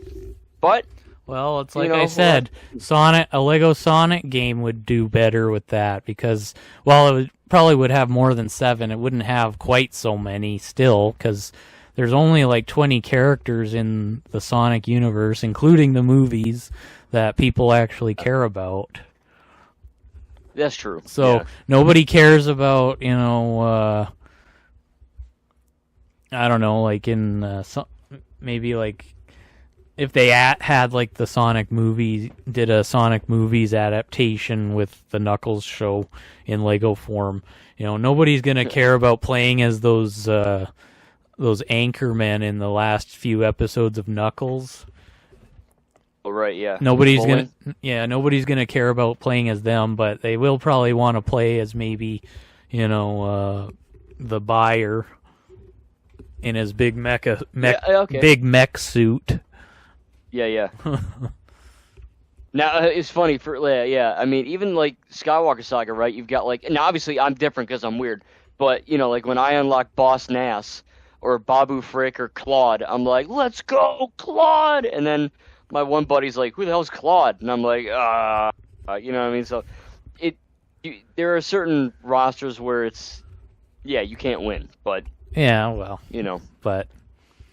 But well, it's like I said, a Lego Sonic game would do better with that because while it probably would have more than 7, it wouldn't have quite so many still because there's only like 20 characters in the Sonic universe, including the movies, that people actually care about. That's true. So nobody cares about, I don't know, like in maybe like if they had like the Sonic movie, did a Sonic movies adaptation with the Knuckles show in Lego form, nobody's gonna care about playing as those anchormen in the last few episodes of Knuckles. Oh, right, yeah. Nobody's gonna care about playing as them, but they will probably want to play as maybe, the buyer in his big big mech suit. Yeah. Now, it's funny I mean, even like Skywalker Saga, right? You've got like, now obviously I'm different because I'm weird, but like when I unlock Boss Nass or Babu Frick or Claude, I'm like, let's go, Claude! And then my one buddy's like, who the hell's Claude? And I'm like, you know what I mean? So there are certain rosters where it's, you can't win, but yeah, well, but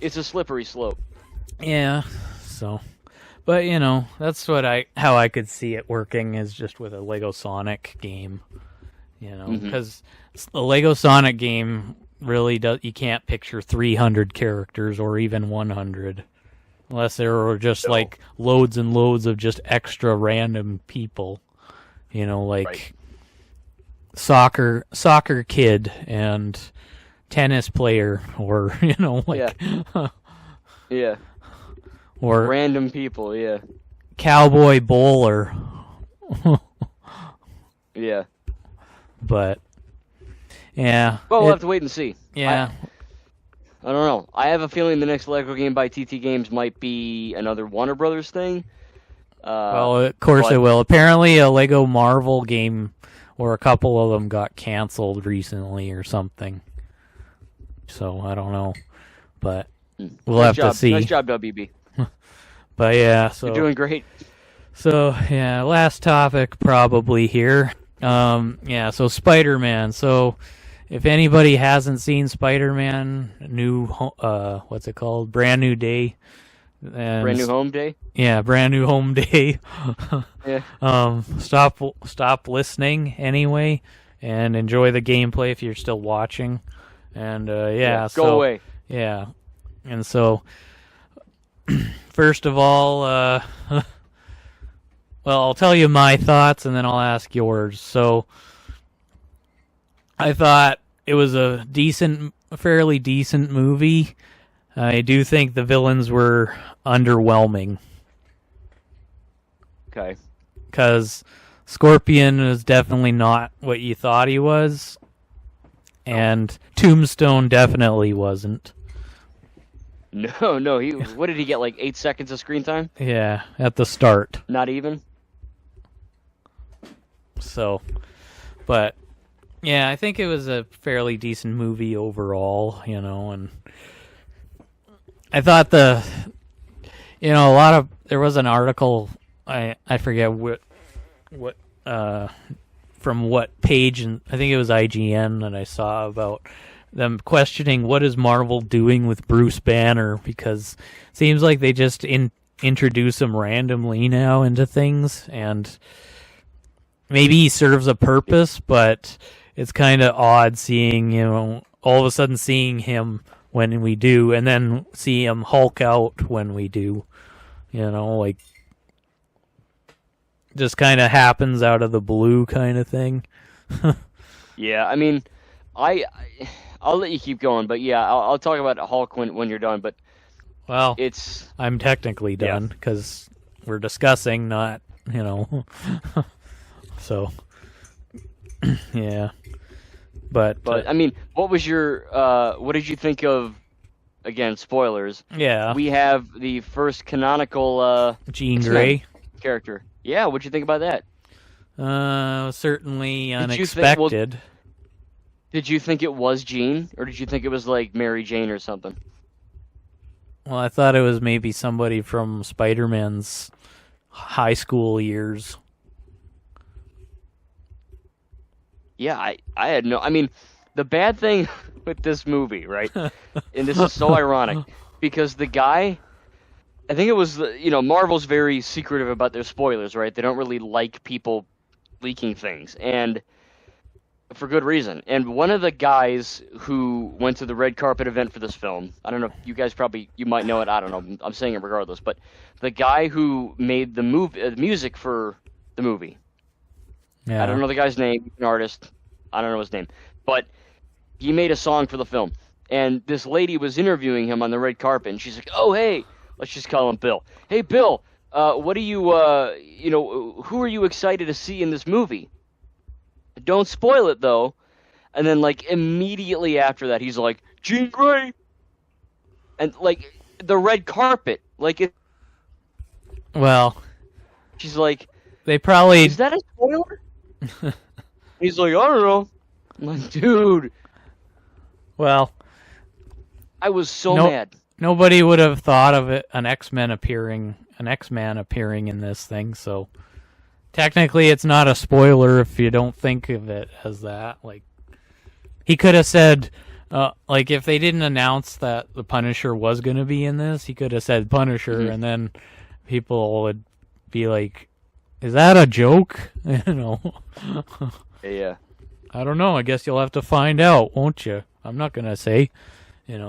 it's a slippery slope. Yeah, so, but that's how I could see it working is just with a Lego Sonic game, because a Lego Sonic game really you can't picture 300 characters or even 100 unless there were just like loads and loads of just extra random people, like soccer kid and tennis player or yeah. Or random people, yeah. Cowboy bowler. Yeah. But yeah. Well, we'll have to wait and see. Yeah. I don't know. I have a feeling the next Lego game by TT Games might be another Warner Brothers thing. Well, of course it will. Apparently a Lego Marvel game or a couple of them got canceled recently or something. So, I don't know. But we'll have to see. Nice job, WB. But yeah, so you're doing great. So yeah, last topic probably here. So Spider-Man. So if anybody hasn't seen Spider-Man, what's it called? Brand New Day. And Brand New Home Day. Yeah, Brand New Home Day. Yeah. Stop listening anyway, and enjoy the gameplay if you're still watching. And go away. Yeah, and so. First of all, well, I'll tell you my thoughts and then I'll ask yours. So, I thought it was a fairly decent movie. I do think the villains were underwhelming. Okay. Because Scorpion is definitely not what you thought he was. and Tombstone definitely wasn't. No. What did he get? Like 8 seconds of screen time? Yeah, at the start. Not even. So, but yeah, I think it was a fairly decent movie overall, and I thought there was an article, I forget what from what page, and I think it was IGN that I saw about them questioning what is Marvel doing with Bruce Banner, because it seems like they just introduce him randomly now into things, and maybe he serves a purpose, but it's kind of odd seeing, all of a sudden seeing him when we do, and then see him Hulk out when we do, like just kind of happens out of the blue kind of thing. Yeah, I mean, I'll let you keep going, but yeah, I'll talk about Hulk when you're done, but well, it's... I'm technically done, because we're discussing, not, so, yeah. But I mean, what was what did you think of, again, spoilers? Yeah. We have the first canonical Jean Grey character. Yeah, what'd you think about that? Certainly unexpected. Did you think it was Jean, or did you think it was like Mary Jane or something? Well, I thought it was maybe somebody from Spider-Man's high school years. Yeah, I had no... I mean, the bad thing with this movie, right, and this is so ironic, because the guy... I think it was, Marvel's very secretive about their spoilers, right? They don't really like people leaking things, and for good reason. And one of the guys who went to the red carpet event for this film, I don't know, you guys you might know it, I don't know, I'm saying it regardless, but the guy who made the music for the movie, I don't know the guy's name, an artist, I don't know his name, but he made a song for the film. And this lady was interviewing him on the red carpet, and she's like, oh, hey, let's just call him Bill. Hey, Bill, what are you, who are you excited to see in this movie? Don't spoil it, though. And then, immediately after that, he's like, Jean Grey! And, the red carpet, Well... She's like... They probably... Is that a spoiler? He's like, I don't know. I'm like, dude. Well... I was so mad. Nobody would have thought of it, an X-Man appearing in this thing, so... Technically, it's not a spoiler if you don't think of it as that. He could have said, if they didn't announce that the Punisher was going to be in this, he could have said Punisher, and then people would be like, is that a joke? Yeah. I don't know. I guess you'll have to find out, won't you? I'm not going to say.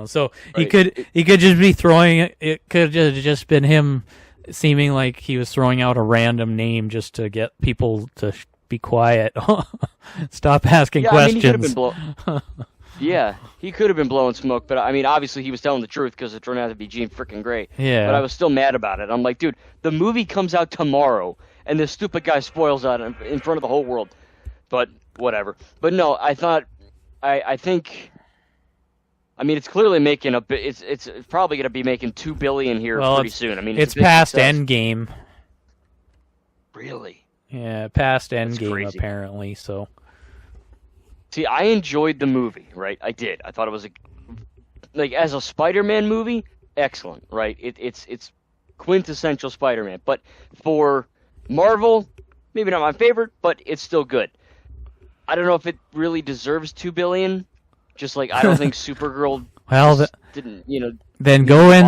So right. he could just be throwing, it could have just been him seeming like he was throwing out a random name just to get people to be quiet. Stop asking questions. He could have been blowing smoke, but I mean, obviously he was telling the truth because it turned out to be Jean freaking Grey. Yeah. But I was still mad about it. I'm like, dude, the movie comes out tomorrow, and this stupid guy spoils that in front of the whole world. But whatever. But no, I think. I mean, it's clearly making it's probably going to be making $2 billion here pretty soon. I mean, it's past Endgame. Really? Yeah, past Endgame apparently. So, see, I enjoyed the movie, right? I did. I thought it was as a Spider-Man movie, excellent, right? It's quintessential Spider-Man. But for Marvel, maybe not my favorite, but it's still good. I don't know if it really deserves $2 billion. Just I don't think Supergirl didn't, Then go in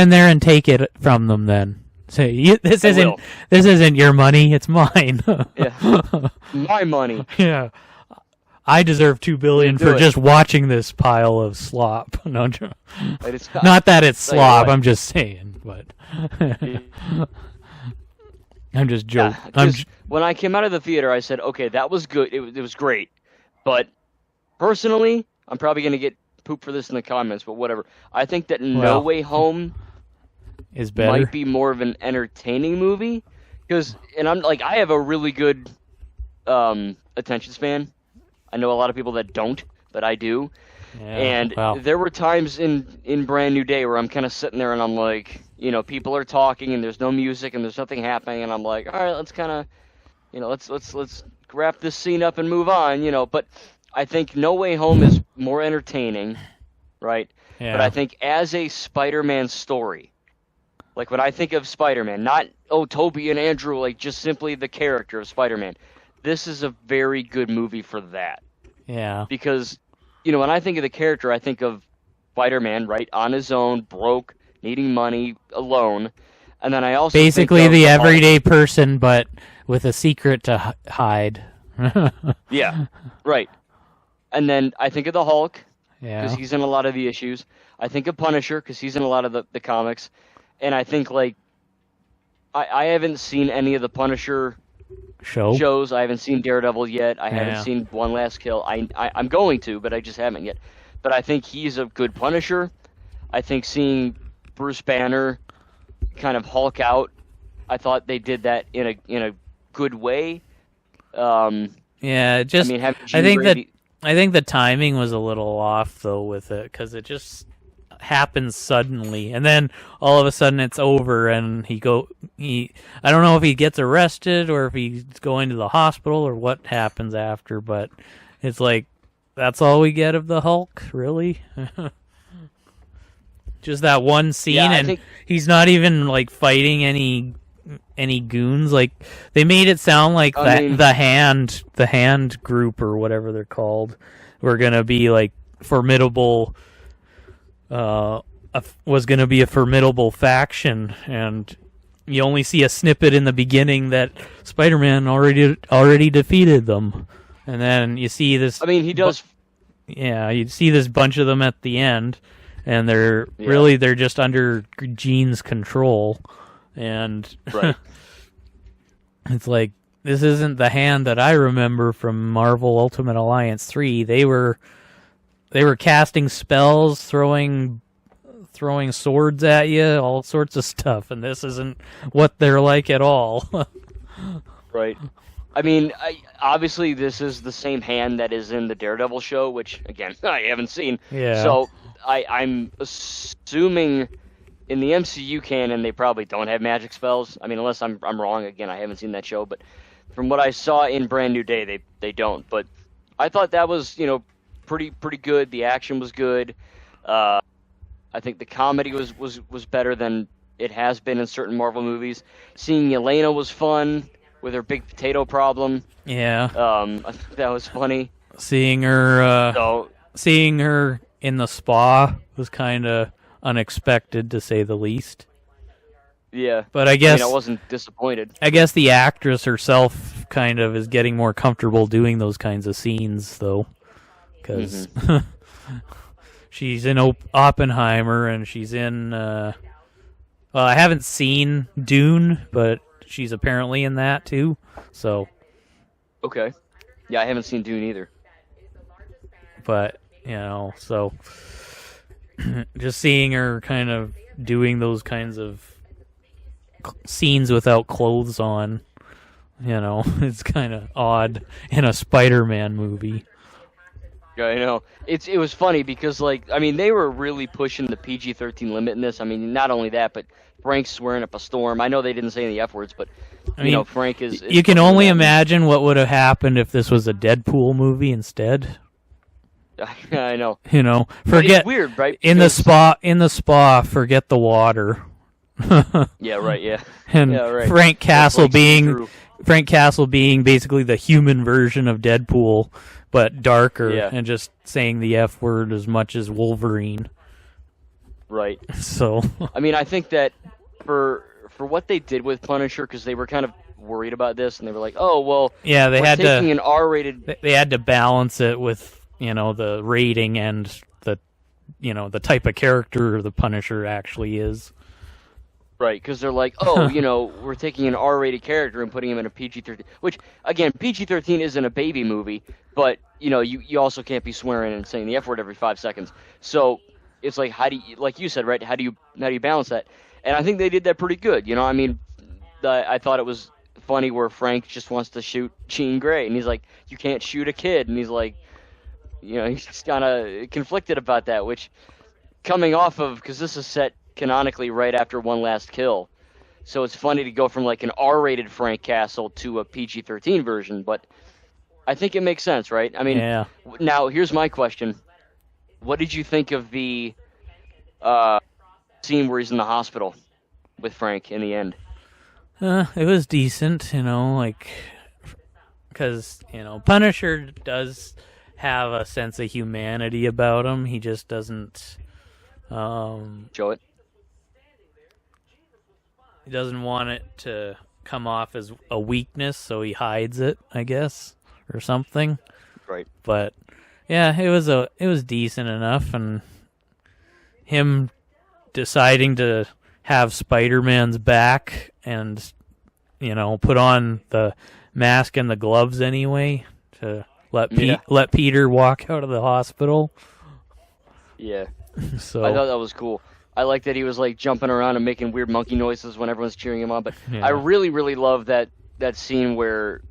there and take it from them. Then say this isn't your money, it's mine. Yeah, my money. Yeah, I deserve $2 billion for just watching this pile of slop. No, not that it's slop. I'm just saying, but I'm just joking. Yeah, when I came out of the theater, I said, okay, that was good. It was great, but. Personally, I'm probably going to get poop for this in the comments, but whatever. I think that No Way Home is better. Might be more of an entertaining movie. I have a really good attention span. I know a lot of people that don't, but I do. Yeah. And Wow. there were times in Brand New Day where I'm kind of sitting there and I'm like, people are talking and there's no music and there's nothing happening, and I'm like, all right, let's kind of, let's wrap this scene up and move on. But I think No Way Home is more entertaining, right? Yeah. But I think as a Spider-Man story, like when I think of Spider-Man, not, Tobey and Andrew, like just simply the character of Spider-Man, this is a very good movie for that. Yeah. Because, when I think of the character, I think of Spider-Man, right, on his own, broke, needing money, alone. And then I also basically think of the everyday person, but with a secret to hide. Yeah, right. And then I think of the Hulk, because Yeah. he's in a lot of the issues. I think of Punisher, because he's in a lot of the comics. And I think, like, I haven't seen any of the Punisher shows. I haven't seen Daredevil yet. I haven't seen One Last Kill. I'm going to, but I just haven't yet. But I think he's a good Punisher. I think seeing Bruce Banner kind of Hulk out, I thought they did that in a good way. Yeah, just I think the timing was a little off though with it, because it just happens suddenly, and then all of a sudden it's over, and I don't know if he gets arrested or if he's going to the hospital or what happens after, but it's like, that's all we get of the Hulk, really? Just that one scene, and he's not even like fighting any goons. Like, they made it sound like the hand group or whatever they're called were gonna be like formidable. Was gonna be a formidable faction, and you only see a snippet in the beginning that Spider-Man already defeated them, and then you see this. I mean, he does. Yeah, you see this bunch of them at the end, and they're just under Jean's control, and right. It's like, this isn't the hand that I remember from Marvel Ultimate Alliance 3. They were casting spells, throwing swords at you, all sorts of stuff, and this isn't what they're like at all. Right. I mean, obviously this is the same hand that is in the Daredevil show, which, again, I haven't seen. Yeah. So I'm assuming in the MCU canon they probably don't have magic spells. I mean, unless I'm wrong. Again, I haven't seen that show, but from what I saw in Brand New Day, they don't. But I thought that was, pretty good. The action was good. I think the comedy was better than it has been in certain Marvel movies. Seeing Yelena was fun with her big potato problem. Yeah. I think that was funny. Seeing her in the spa was kind of unexpected, to say the least. Yeah. But I guess I wasn't disappointed. I guess the actress herself kind of is getting more comfortable doing those kinds of scenes, though, because she's in Oppenheimer, and she's in. Well, I haven't seen Dune, but she's apparently in that too. So. Okay. Yeah, I haven't seen Dune either. But so just seeing her kind of doing those kinds of scenes without clothes on, it's kind of odd in a Spider-Man movie. Yeah, I know. It was funny because, like, I mean, they were really pushing the PG-13 limit in this. I mean, not only that, but Frank's swearing up a storm. I know they didn't say any F words, but Frank is. You can only imagine what would have happened if this was a Deadpool movie instead. I know. Forget. It's weird, right? In the spa, forget the water. Yeah, right. Yeah. And yeah, right. Frank Castle being basically the human version of Deadpool, but darker, and just saying the F word as much as Wolverine. Right. So. I mean, I think that for what they did with Punisher, because they were kind of worried about this, and they were like, "Oh, well, yeah, they had taking an R-rated." They had to balance it with the rating and the type of character the Punisher actually is. Right, because they're like, oh, we're taking an R-rated character and putting him in a PG-13, which, again, PG-13 isn't a baby movie, but, you also can't be swearing and saying the F word every 5 seconds. So it's like, how do you, like you said, right, how do you balance that? And I think they did that pretty good, I mean, I thought it was funny where Frank just wants to shoot Jean Grey, and he's like, you can't shoot a kid, and he's like, he's just kind of conflicted about that, which coming off of, because this is set canonically right after One Last Kill. So it's funny to go from like an R-rated Frank Castle to a PG-13 version, but I think it makes sense, right? I mean, Yeah. now here's my question. What did you think of the scene where he's in the hospital with Frank in the end? It was decent, like, because, Punisher does have a sense of humanity about him. He just doesn't, Show it. he doesn't want it to come off as a weakness, so he hides it, I guess, or something. Right. But yeah, it was decent enough, and him deciding to have Spider-Man's back and put on the mask and the gloves anyway to let Peter walk out of the hospital. Yeah. So I thought that was cool. I like that he was like jumping around and making weird monkey noises when everyone's cheering him on. But Yeah. I really, really love that scene where,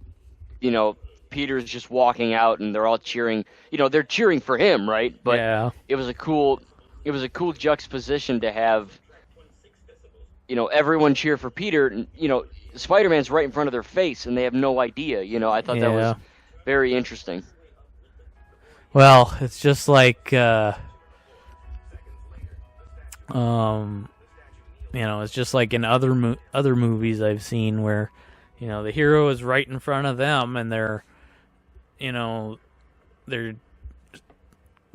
Peter's just walking out and they're all cheering. They're cheering for him, right? But yeah, it was a cool juxtaposition to have. Everyone cheer for Peter. And, Spider-Man's right in front of their face and they have no idea. I thought that was very interesting. well, it's just like it's just like in other movies I've seen where, the hero is right in front of them and they're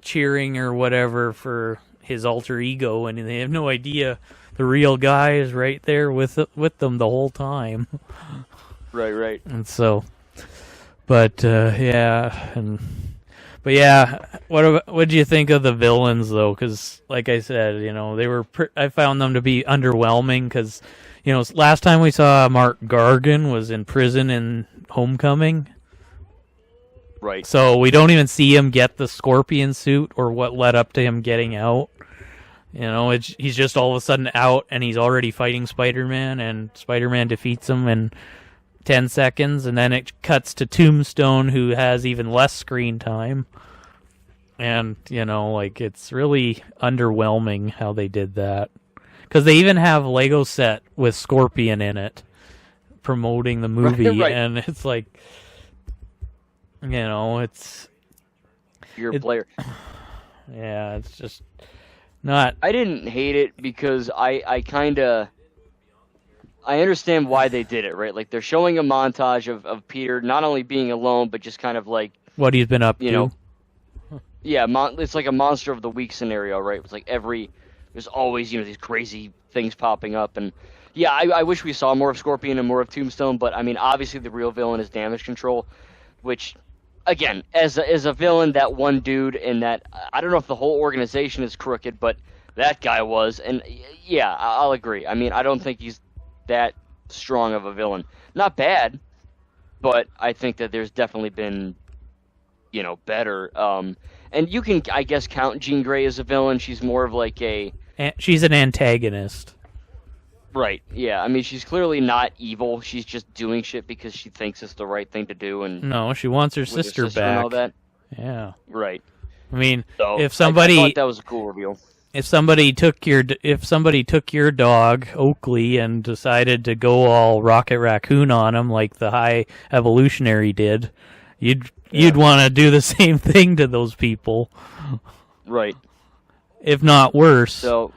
cheering or whatever for his alter ego, and they have no idea the real guy is right there with them the whole time. Right. And so, but yeah, what do you think of the villains though? Because like I said, they were I found them to be underwhelming because last time we saw Mark Gargan was in prison in Homecoming. Right. So we don't even see him get the Scorpion suit or what led up to him getting out. He's just all of a sudden out and he's already fighting Spider-Man, and Spider-Man defeats him in 10 seconds, and then it cuts to Tombstone, who has even less screen time. And, it's really underwhelming how they did that. Because they even have Lego set with Scorpion in it, promoting the movie, right. and it's like, it's... You're a player. Yeah, it's just not... I didn't hate it because I understand why they did it, right? Like, they're showing a montage of Peter not only being alone, but just kind of like... What he's been up to. Yeah, it's like a Monster of the Week scenario, right? It's like there's always, these crazy things popping up. And yeah, I wish we saw more of Scorpion and more of Tombstone, but I mean, obviously the real villain is Damage Control, which, again, as a villain, that one dude and that, I don't know if the whole organization is crooked, but that guy was. And yeah, I'll agree. I mean, I don't think he's that strong of a villain. Not bad, but I think that there's definitely been, better. And you can, I guess, count Jean Grey as a villain. She's more of like she's an antagonist. Right, yeah. I mean, she's clearly not evil. She's just doing shit because she thinks it's the right thing to do. And no, she wants her sister back. And all that. Yeah. Right. I mean, so if somebody... I thought that was a cool reveal. If somebody took your dog, Oakley, and decided to go all Rocket Raccoon on him like the High Evolutionary did, you'd want to do the same thing to those people. Right. If not worse. So,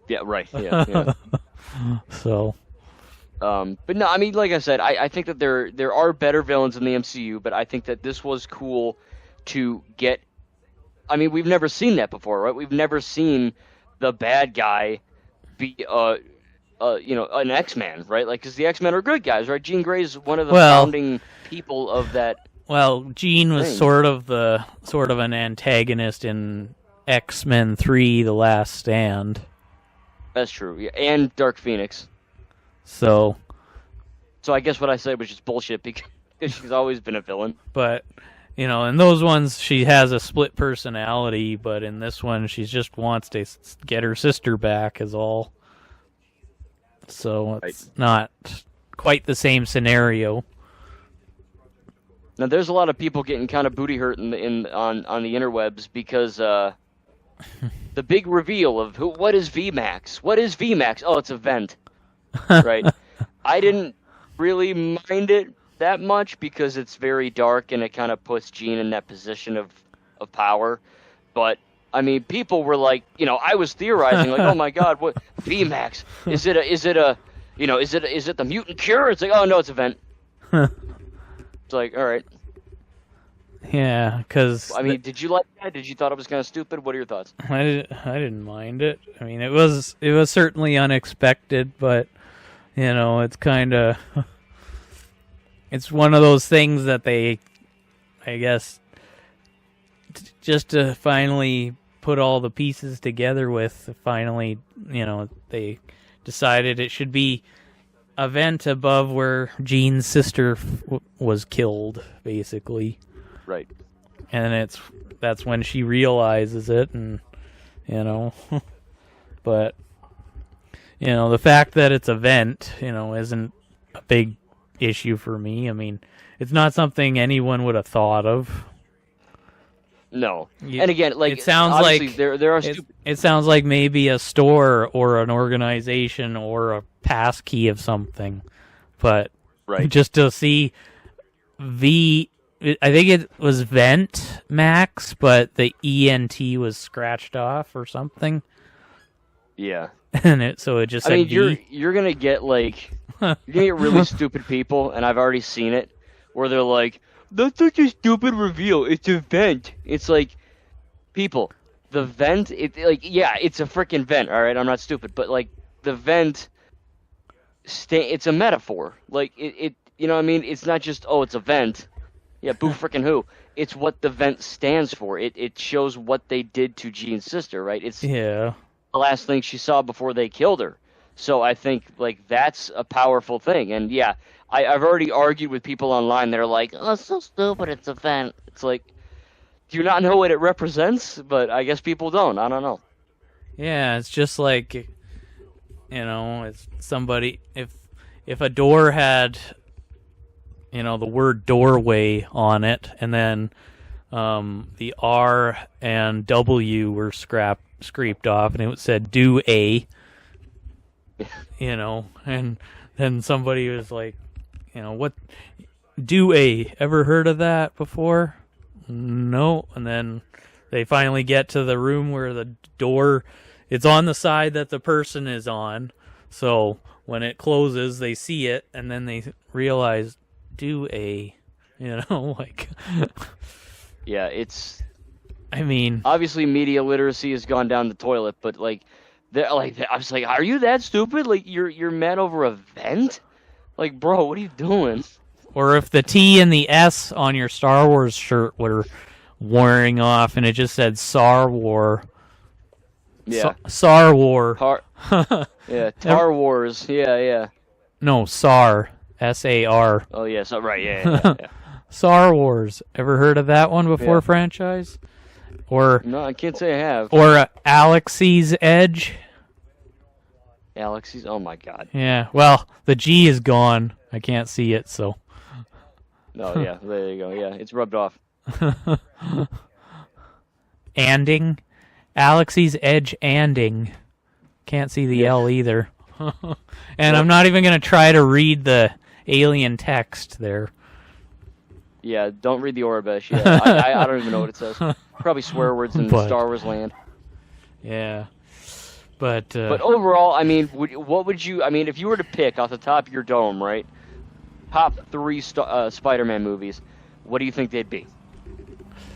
yeah, right. Yeah. So, but no, I mean, like I said, I think that there are better villains in the MCU, but I think that this was cool to get. I mean, we've never seen that before, right? We've never seen the bad guy be an X-Man, right? Like, because the X-Men are good guys, right? Jean Grey is one of the founding people of that. Well, Jean was sort of an antagonist in X-Men 3: The Last Stand. That's true, yeah, and Dark Phoenix. So I guess what I said was just bullshit because she's always been a villain. But in those ones she has a split personality, but in this one she just wants to get her sister back is all. So it's not quite the same scenario. Now, there's a lot of people getting kind of booty hurt on the interwebs because the big reveal of what is VMAX? What is VMAX? Oh, it's a vent, right? I didn't really mind it that much because it's very dark and it kind of puts Jean in that position of power. But I mean, people were like, I was theorizing like, oh my God, what VMAX? Is it the mutant cure? It's like, oh no, it's a vent. It's like, all right. Yeah, because I mean, did you like that? Did you thought it was kind of stupid? What are your thoughts? I didn't mind it. I mean, it was certainly unexpected, but it's kind of it's one of those things that they, I guess, just to finally put all the pieces together with. Finally, they decided it should be a vent above where Jean's sister was killed, basically. Right. And that's when she realizes it, and but the fact that it's a vent, isn't a big issue for me. I mean, it's not something anyone would have thought of. No. And again, like, it sounds like there are it sounds like maybe a store or an organization or a pass key of something, but right. Just to see I think it was Vent Max, but the ENT was scratched off or something. Yeah. And it just said you're gonna get really stupid people, and I've already seen it, where they're like, that's such a stupid reveal. It's a vent. It's like, people, the vent. It's a freaking vent. All right, I'm not stupid, but like the vent, it's a metaphor. Like it. You know what I mean? It's not just it's a vent. Yeah, boo freaking who. It's what the vent stands for. It shows what they did to Jean's sister, right? It's the last thing she saw before they killed her. So I think that's a powerful thing. And yeah, I've already argued with people online that are like, oh, it's so stupid, it's a vent. It's like, do you not know what it represents? But I guess people don't. I don't know. Yeah, it's just like, it's somebody, if a door had the word doorway on it, and then the R and W were scraped off, and it said do a, and then somebody was like, what, do a, ever heard of that before? No. And then they finally get to the room where the door, it's on the side that the person is on, so when it closes, they see it, and then they realize, do a, yeah, it's, I mean, obviously media literacy has gone down the toilet, but I was like, are you that stupid? Like, you're mad over a vent? Like, bro, what are you doing? Or if the T and the S on your Star Wars shirt were wearing off and it just said Sar War. Yeah. Sar War. Yeah, Tar Wars. Yeah. No, Sar. S-A-R. Oh, yeah, so, right, yeah. Star Wars. Ever heard of that one before, Franchise? Or no, I can't say I have. Or Alexy's Edge. Alexy's? Oh, my God. Yeah, well, the G is gone. I can't see it, so. Oh, yeah, there you go. Yeah, it's rubbed off. Anding. Alexy's Edge Anding. Can't see the L either. And I'm not even going to try to read the alien text there. Yeah, don't read the Orabesh. Yeah, I don't even know what it says. Probably swear words in Star Wars land. Yeah. But overall, I mean, what would you... I mean, if you were to pick off the top of your dome, right, top 3 Spider-Man movies, what do you think they'd be?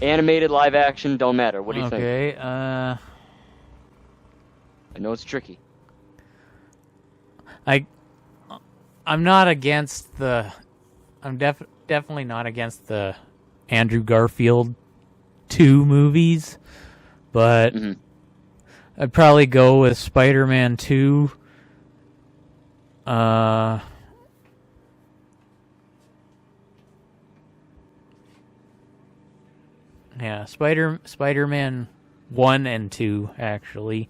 Animated, live action, don't matter. What do you think? Okay, I know it's tricky. I'm not against the... I'm definitely not against the Andrew Garfield 2 movies, but I'd probably go with Spider-Man 2. Yeah, Spider-Man 1 and 2, actually,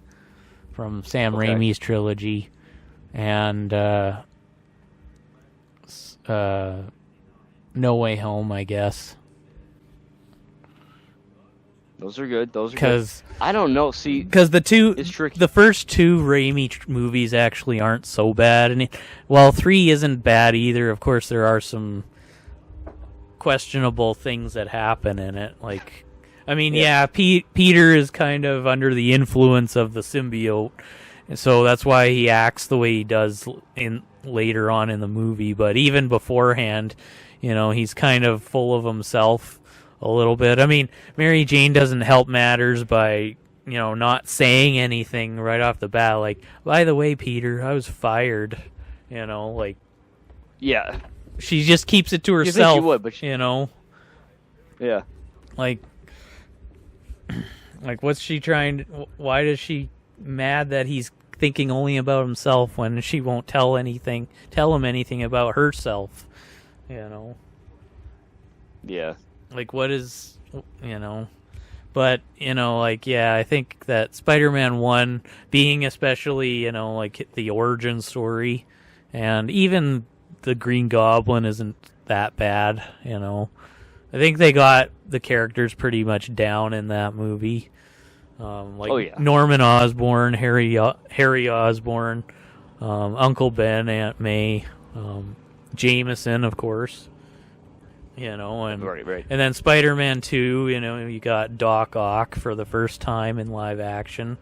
from Sam Raimi's trilogy, and No Way Home, I guess. Those are good. Those are good. Because I don't know. See, because it's tricky. the first two Raimi movies actually aren't so bad, and while 3 isn't bad either, of course there are some questionable things that happen in it. Like, I mean, Peter is kind of under the influence of the symbiote, and so that's why he acts the way he does later on in the movie. But even beforehand, he's kind of full of himself a little bit. I mean, Mary Jane doesn't help matters by, not saying anything right off the bat. Like, by the way, Peter, I was fired. Like, yeah, she just keeps it to herself. You think she would, but yeah, like, what's she trying? Why does she mad that he's thinking only about himself when she won't tell him anything about herself? Yeah. Like, what is, but, I think that Spider-Man 1 being especially, like the origin story, and even the Green Goblin isn't that bad, I think they got the characters pretty much down in that movie. Norman Osborn, Harry Osborn, Uncle Ben, Aunt May, Jameson, of course. And right. And then Spider-Man 2, you got Doc Ock for the first time in live action,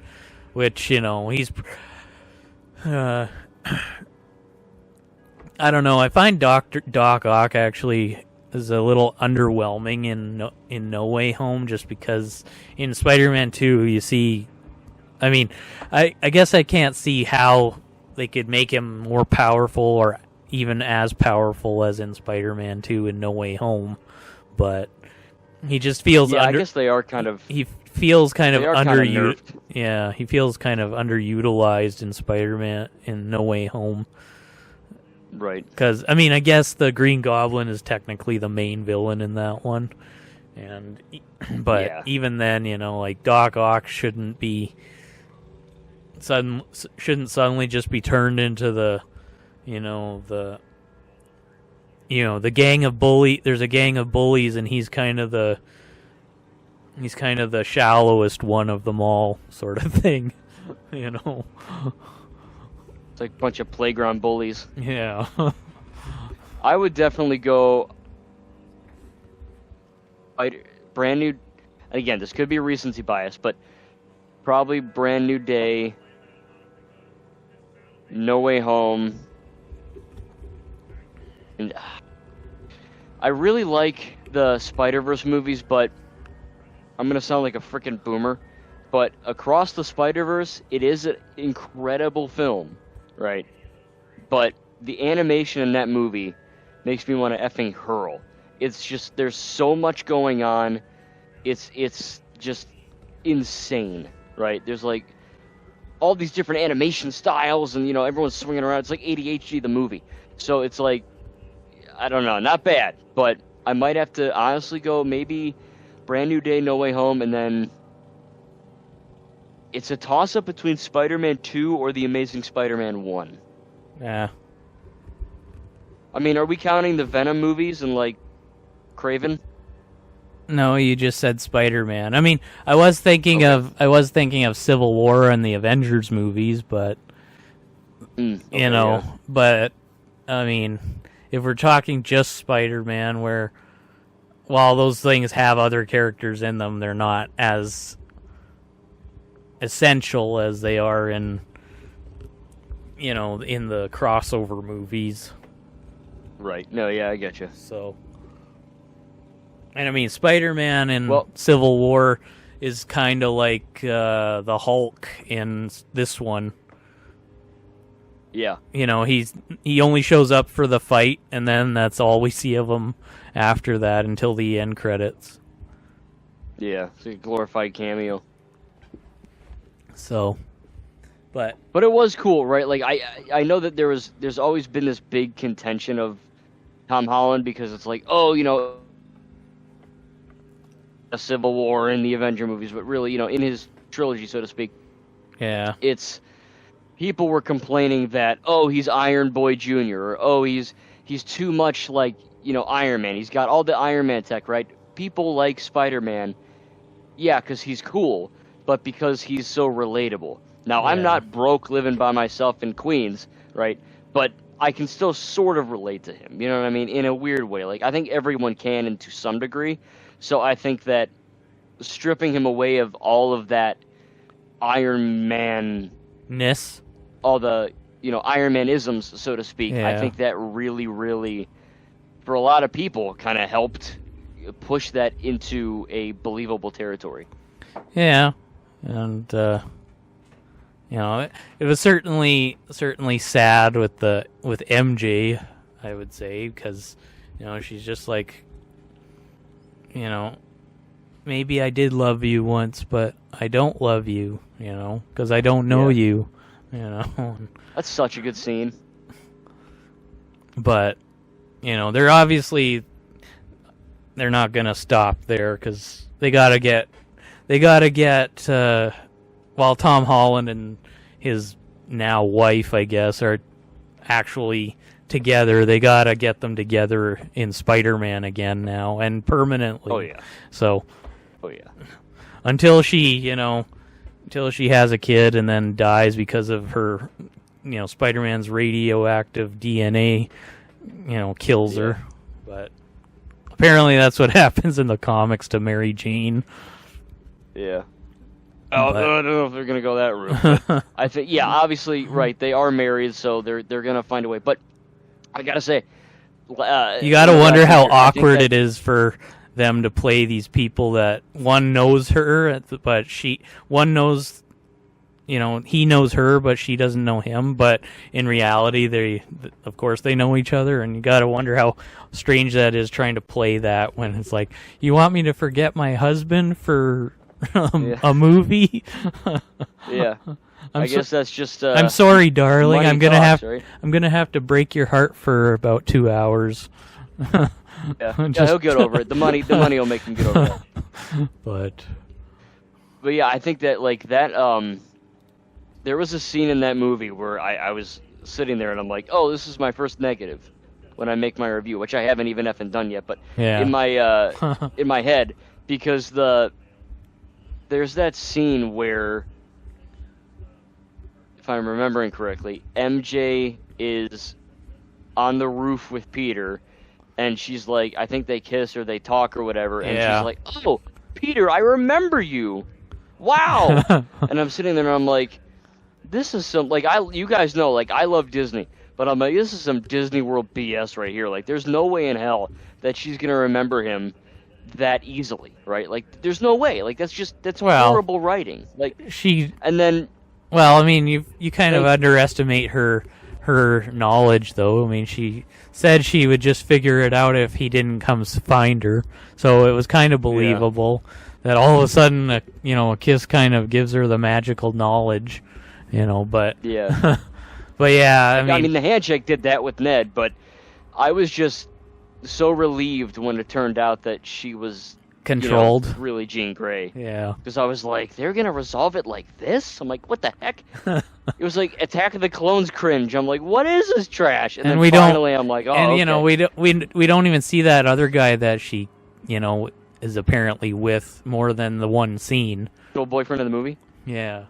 which, he's I don't know, I find Doc Ock actually is a little underwhelming in No Way Home, just because in Spider-Man 2 you see, I mean, I guess I can't see how they could make him more powerful or even as powerful as in Spider-Man 2 and No Way Home, but he just feels I guess they are kind of. He feels kind of nerfed. Yeah, he feels kind of underutilized in Spider-Man in No Way Home. Right. Because I mean, I guess the Green Goblin is technically the main villain in that one, but even then, like Doc Ock shouldn't suddenly just be turned into the the gang of there's a gang of bullies, and he's kind of the shallowest one of them all, sort of thing. It's like a bunch of playground bullies. Yeah. I would definitely go brand new. Again, this could be a recency bias, but probably Brand New Day, No Way Home. And I really like the Spider-Verse movies, but I'm going to sound like a freaking boomer, but Across the Spider-Verse, it is an incredible film, right? But the animation in that movie makes me want to effing hurl. It's just, there's so much going on. It's just insane, right? There's like all these different animation styles, and everyone's swinging around. It's like ADHD the movie. So it's like, I don't know, not bad, but I might have to honestly go maybe Brand New Day, No Way Home, and then it's a toss-up between Spider-Man 2 or The Amazing Spider-Man 1. Yeah. I mean, are we counting the Venom movies and, like, Craven? No, you just said Spider-Man. I mean, I was thinking of Civil War and the Avengers movies, but but I mean, if we're talking just Spider-Man, where while those things have other characters in them, they're not as essential as they are in the crossover movies. Right. No, yeah, I get you. So, and I mean, Spider-Man in Civil War is kind of like the Hulk in this one. Yeah. He only shows up for the fight, and then that's all we see of him after that until the end credits. Yeah, it's a glorified cameo. So, but it was cool, right? Like I know that there's always been this big contention of Tom Holland, because it's like, a Civil War in the Avenger movies, but really, in his trilogy, so to speak. Yeah. It's people were complaining that, he's Iron Boy Jr., or he's too much like, Iron Man. He's got all the Iron Man tech, right? People like Spider-Man, yeah, because he's cool, but because he's so relatable. Now, I'm not broke living by myself in Queens, right? But I can still sort of relate to him, you know what I mean? In a weird way. Like, I think everyone can, and to some degree. So I think that stripping him away of all of that Iron Man-ness, all the, Iron Man-isms, so to speak, I think that really, really, for a lot of people, kind of helped push that into a believable territory. Yeah, and it was certainly sad with MJ, I would say, because she's just like, maybe I did love you once, but I don't love you, because I don't know you, That's such a good scene. But they're not gonna stop there, because they gotta get while Tom Holland and his now wife, I guess, are actually together, they gotta get them together in Spider-Man again now, and permanently. Oh yeah. So until she has a kid and then dies because of her, Spider-Man's radioactive DNA, kills her. But apparently that's what happens in the comics to Mary Jane. Yeah. I don't know if they're gonna go that route. I think, obviously, right? They are married, so they're gonna find a way. But I gotta say, you gotta wonder how awkward it is for them to play these people that one knows her, but one knows, he knows her, but she doesn't know him. But in reality, of course, they know each other, and you gotta wonder how strange that is trying to play that when it's like, you want me to forget my husband for a movie? Yeah. I guess that's just. I'm sorry, darling. I'm gonna have to break your heart for about 2 hours. He'll get over it. The money will make him get over it. But yeah, I think that there was a scene in that movie where I was sitting there and I'm like, oh, this is my first negative when I make my review, which I haven't even effing done yet, but in my head, because there's that scene where, if I'm remembering correctly, MJ is on the roof with Peter, and she's like, I think they kiss or they talk or whatever, and she's like, oh, Peter, I remember you. Wow. And I'm sitting there and I'm like, this is some, you guys know, I love Disney, but I'm like, this is some Disney World BS right here. There's no way in hell that she's going to remember him that easily, right? There's no way. That's horrible writing. And then... Well, I mean, you kind of underestimate her knowledge, though. I mean, she said she would just figure it out if he didn't come find her. So it was kind of believable that all of a sudden, a kiss kind of gives her the magical knowledge, but... Yeah. But yeah, I mean, the handshake did that with Ned, but I was just so relieved when it turned out that she was... controlled. Really Jean Grey. Yeah. Because I was like, they're going to resolve it like this? I'm like, what the heck? It was like Attack of the Clones cringe. I'm like, what is this trash? And then finally I'm like, oh, and, okay. we don't even see that other guy that she, is apparently with more than the one scene. Old boyfriend of the movie? Yeah.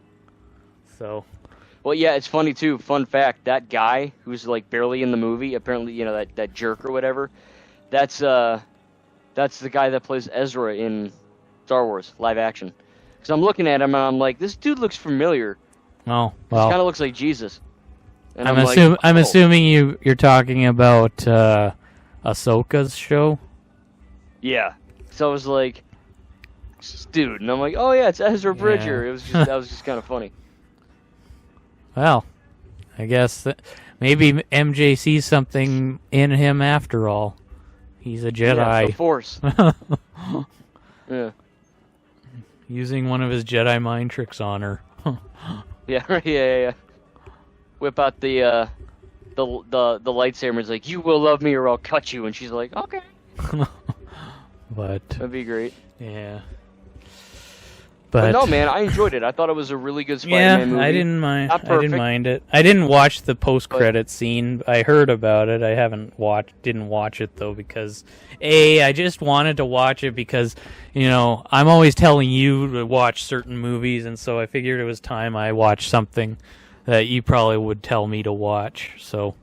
So... Well, yeah, it's funny, too. Fun fact, that guy who's, barely in the movie, apparently, that jerk or whatever, that's the guy that plays Ezra in Star Wars, live action. Because I'm looking at him, and I'm like, this dude looks familiar. Oh, well. He kind of looks like Jesus. And I'm assuming you're talking about Ahsoka's show? Yeah. So I was like, dude. And I'm like, oh, yeah, it's Ezra Bridger. Yeah. That was just kind of funny. Well, I guess maybe MJ sees something in him after all. He's a Jedi. Yeah, the Force. Yeah. Using one of his Jedi mind tricks on her. Yeah. Whip out the lightsaber and is like, you will love me or I'll cut you. And she's like, okay. But... That'd be great. Yeah. But no, man, I enjoyed it. I thought it was a really good Spider-Man movie. I didn't mind. Not perfect, I didn't mind it. I didn't watch the post-credit scene. I heard about it. I didn't watch it though because I just wanted to watch it because I'm always telling you to watch certain movies, and so I figured it was time I watched something that you probably would tell me to watch. So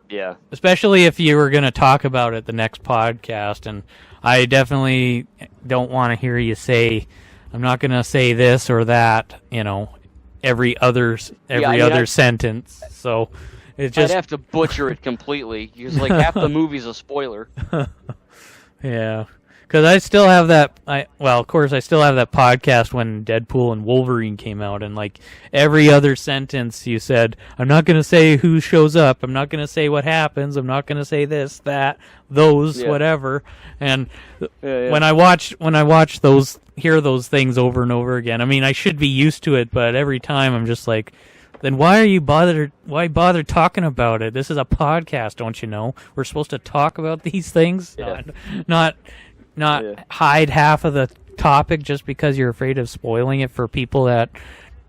yeah, especially if you were going to talk about it the next podcast, and I definitely don't want to hear you say, I'm not going to say this or that, every other sentence. So it just... I'd have to butcher it completely because half the movie's a spoiler. Yeah. Because I still have that... of course, I still have that podcast when Deadpool and Wolverine came out, and every other sentence you said, I'm not going to say who shows up, I'm not going to say what happens, I'm not going to say this, that, those, whatever. And when I watch those, hear those things over and over again, I mean, I should be used to it, but every time I'm just like, then why bother talking about it? This is a podcast, don't you know? We're supposed to talk about these things, not hide half of the topic just because you're afraid of spoiling it for people that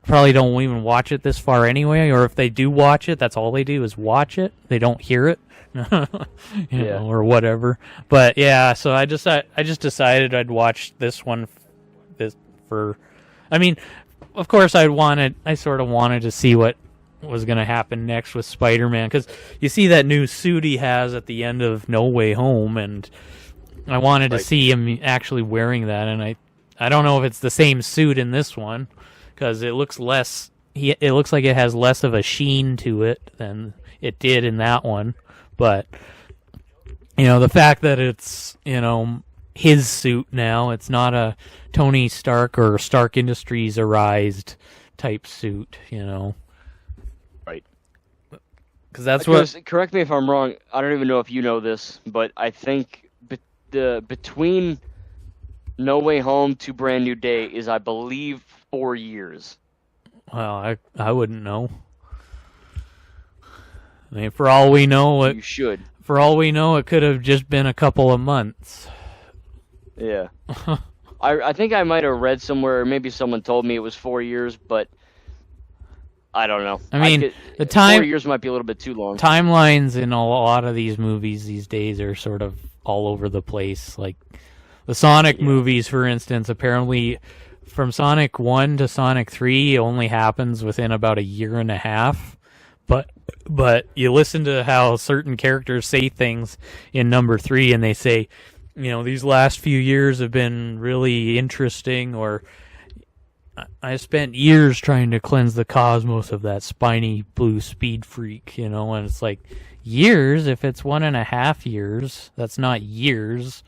probably don't even watch it this far anyway, or if they do watch it, that's all they do is watch it. They don't hear it, or whatever. But yeah, so I just decided I'd watch this one. I mean, of course I sort of wanted to see what was going to happen next with Spider-Man, because you see that new suit he has at the end of No Way Home, and I wanted to see him actually wearing that, and I don't know if it's the same suit in this one, because it looks less. It looks like it has less of a sheen to it than it did in that one. But the fact that it's his suit now, it's not a Tony Stark or Stark Industries arised type suit. Right. Because that's what. Correct me if I'm wrong. I don't even know if you know this, but I think between No Way Home to Brand New Day is, I believe, 4 years. Well, I wouldn't know. I mean, for all we know, you should. For all we know, it could have just been a couple of months. Yeah. I think I might have read somewhere, or maybe someone told me it was 4 years, but I don't know. I mean, 4 years might be a little bit too long. Timelines in a lot of these movies these days are sort of all over the place. Like the Sonic movies, for instance, apparently from Sonic 1 to Sonic 3 only happens within about a year and a half. But you listen to how certain characters say things in number 3, and they say, these last few years have been really interesting, or I spent years trying to cleanse the cosmos of that spiny blue speed freak, and it's like, years? If it's 1.5 years, that's not years.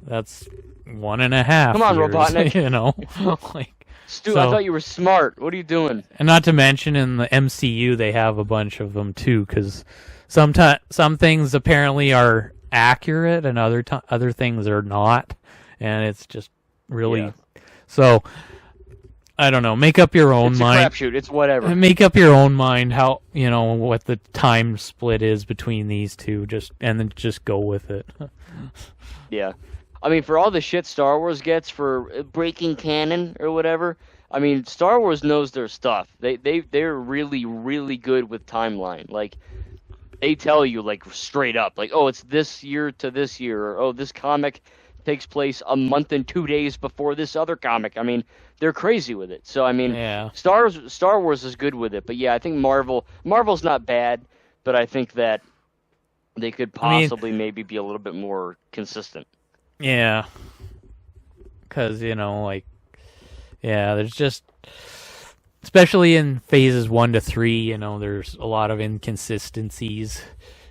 That's 1.5 Come on, years, Robotnik. Stu, I thought you were smart. What are you doing? And not to mention in the MCU, they have a bunch of them too, because some things apparently are accurate and other things are not, and it's just really so. I don't know. Make up your own mind. It's a crapshoot. It's whatever. Make up your own mind how what the time split is between these two. And then just go with it. Yeah. I mean, for all the shit Star Wars gets for breaking canon or whatever, I mean, Star Wars knows their stuff. They're really, really good with timeline. They tell you, straight up, oh, it's this year to this year, or, oh, this comic takes place a month and 2 days before this other comic. I mean, they're crazy with it. So, I mean, Star Wars is good with it. But, yeah, I think Marvel's not bad, but I think that they could possibly maybe be a little bit more consistent. Yeah, because there's just, especially in phases 1 to 3, there's a lot of inconsistencies.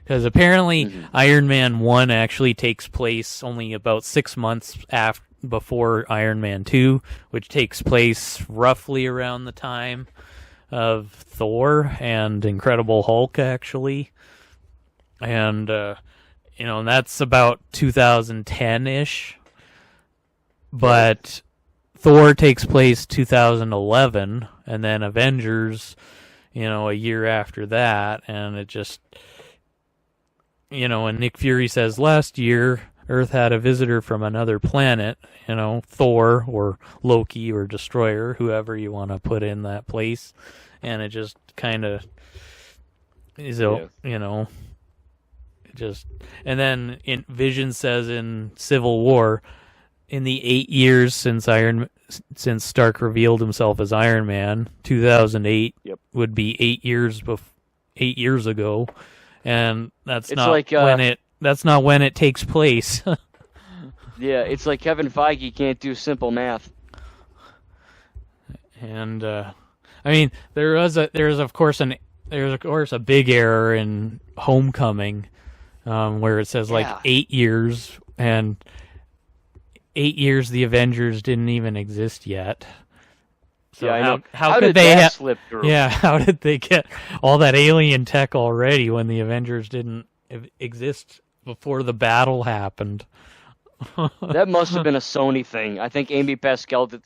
Because apparently Iron Man 1 actually takes place only about 6 months before Iron Man 2, which takes place roughly around the time of Thor and Incredible Hulk, actually, and and that's about 2010-ish, but Thor takes place 2011, and then Avengers, a year after that, and it just, and Nick Fury says last year, Earth had a visitor from another planet, Thor or Loki or Destroyer, whoever you want to put in that place, and it just kind of is, just, and then Vision says in Civil War, in the 8 years since Stark revealed himself as Iron Man, 2008 would be 8 years ago, and that's not when it takes place. Yeah, it's like Kevin Feige can't do simple math. And I mean, there's of course a big error in Homecoming, where it says 8 years, and 8 years the Avengers didn't even exist yet. So yeah, how did they slip through? Yeah, how did they get all that alien tech already when the Avengers didn't exist before the battle happened? That must have been a Sony thing. I think Amy Pascal did.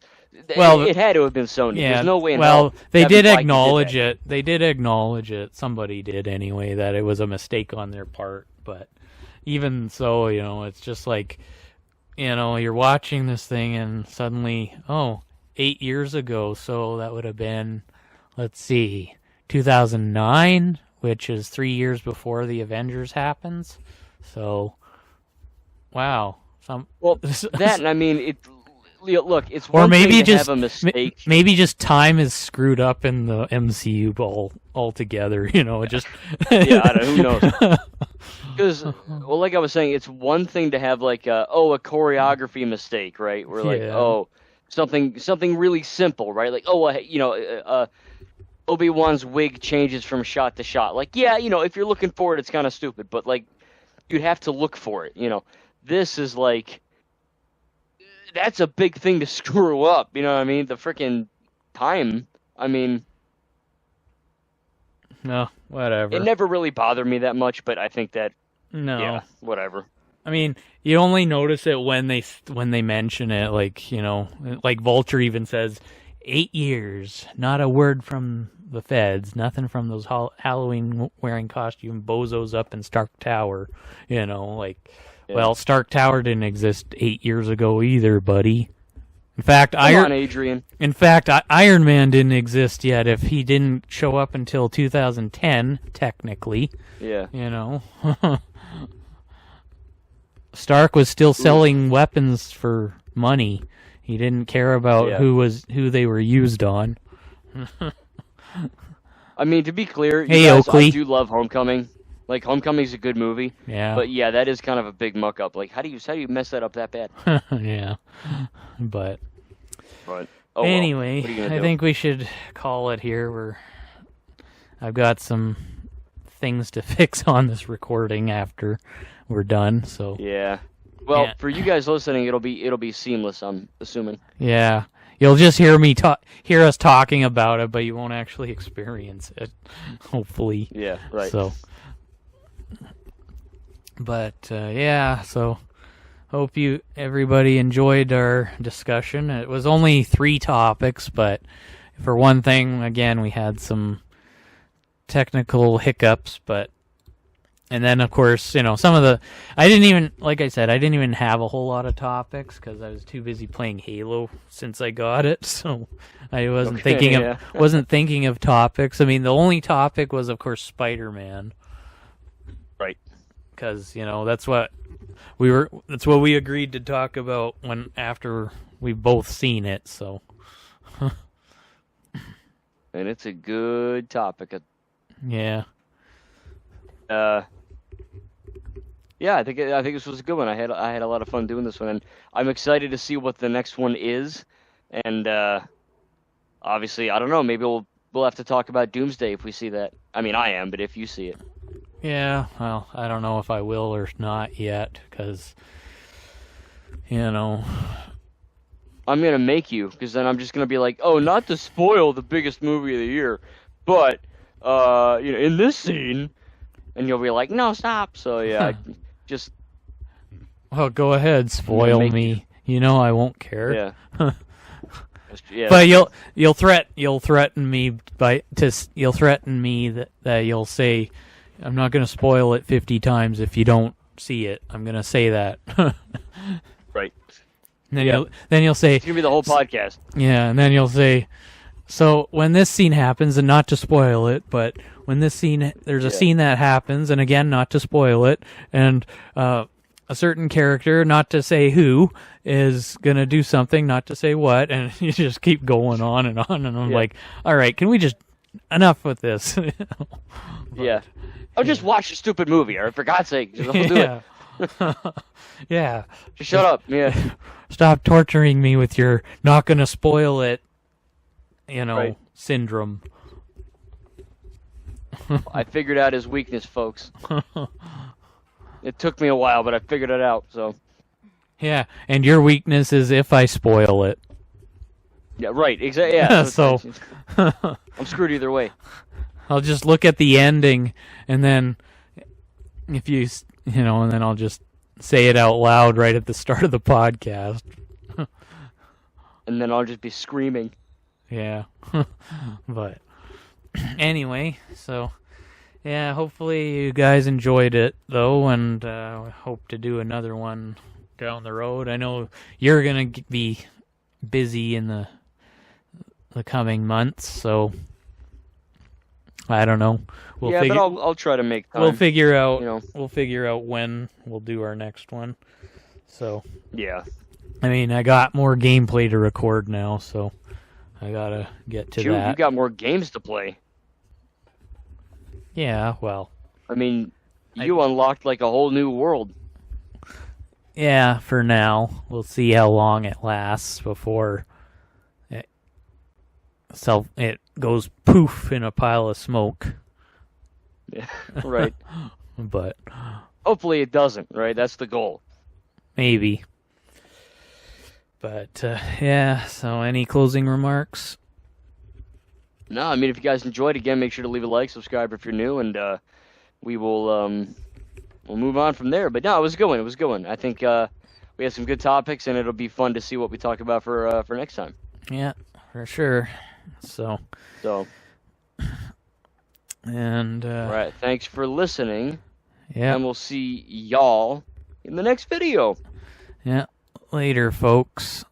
Well, it had to have been Sony. Yeah, there's no way in hell they did acknowledge it. They did acknowledge it. Somebody did anyway, that it was a mistake on their part. But even so, it's just like, you're watching this thing and suddenly, 8 years ago, so that would have been, let's see, 2009, which is 3 years before the Avengers happens. So, wow. That, and I mean, look, it's one thing to have a mistake. Maybe just time is screwed up in the MCU altogether, just... Yeah, who knows? Because, like I was saying, it's one thing to have, like, a choreography mistake, right? Where, like, something really simple, right? Like, Obi-Wan's wig changes from shot to shot. Like, if you're looking for it, it's kind of stupid, but, like, you have to look for it, This is, like... That's a big thing to screw up, you know what I mean? The freaking time, I mean... No, whatever. It never really bothered me that much, but I think that... No. Yeah, whatever. I mean, you only notice it when they mention it, like, like Vulture even says, 8 years, not a word from the feds, nothing from those Halloween-wearing costume bozos up in Stark Tower, like... Yeah. Well, Stark Tower didn't exist 8 years ago either, buddy. In fact, Adrian. In fact, Iron Man didn't exist yet if he didn't show up until 2010, technically. Yeah. Stark was still selling weapons for money. He didn't care about who they were used on. I mean, to be clear, Oakley. I do love Homecoming. Like, Homecoming's a good movie. Yeah. But yeah, that is kind of a big muck up. Like, how do you mess that up that bad? Yeah. But anyway, I think we should call it here. I've got some things to fix on this recording after we're done. So yeah. Well, for you guys listening, it'll be seamless, I'm assuming. Yeah. You'll just hear us talking about it, but you won't actually experience it. Hopefully. Yeah. Right. So. But, so hope everybody enjoyed our discussion. It was only 3 topics, but for one thing, again, we had some technical hiccups, and then, of course, some of the, I didn't even have a whole lot of topics because I was too busy playing Halo since I got it, so I wasn't thinking of topics. I mean, the only topic was, of course, Spider-Man. Right. Because that's what we agreed to talk about after we've both seen it. So, and it's a good topic. Yeah. Yeah, I think this was a good one. I had a lot of fun doing this one, and I'm excited to see what the next one is. And obviously, I don't know. Maybe we'll have to talk about Doomsday if we see that. I mean, I am, but if you see it. Yeah, well, I don't know if I will or not yet, because, I'm going to make you, because then I'm just going to be like, oh, not to spoil the biggest movie of the year, but, in this scene, and you'll be like, no, stop. So, yeah, just... Well, go ahead, spoil me. I won't care. Yeah. Yeah. But you'll threaten me that you'll say, I'm not going to spoil it 50 times if you don't see it. I'm gonna say that. Right. And then you'll say It's gonna be the whole podcast. Yeah, and then you'll say, so when this scene happens, and not to spoil it, but when this scene, there's a scene that happens, and again, not to spoil it, and a certain character, not to say who, is gonna do something, not to say what, and you just keep going on, and I'm like, all right, can we just enough with this? Yeah. I'll just watch a stupid movie, or for God's sake, just do it. Yeah. Just shut up. Yeah. Stop torturing me with your not gonna spoil it, Right. syndrome. I figured out his weakness, folks. It took me a while, but I figured it out. So. Yeah, and your weakness is if I spoil it. Yeah. Right. Exactly. Yeah. So I'm screwed either way. I'll just look at the ending, and then if you and then I'll just say it out loud right at the start of the podcast. And then I'll just be screaming. Yeah. But anyway, so yeah, hopefully you guys enjoyed it though, and hope to do another one down the road. I know you're gonna be busy in the coming months, so I don't know. But I'll try to make time. We'll figure out. We'll figure out when we'll do our next one. So yeah. I mean, I got more gameplay to record now, so I gotta get to that. You got more games to play. Yeah, well. I mean, you unlocked like a whole new world. Yeah, for now. We'll see how long it lasts before it goes poof in a pile of smoke. Yeah, right. But hopefully it doesn't, right? That's the goal. Maybe. But yeah, so any closing remarks? No, I mean, if you guys enjoyed, again, make sure to leave a like, subscribe if you're new, and we will we'll move on from there. But no, it was a good one. It was a good one. I think we had some good topics, and it'll be fun to see what we talk about for next time. Yeah, for sure. So. And all right, thanks for listening. Yeah. And we'll see y'all in the next video. Yeah. Later, folks.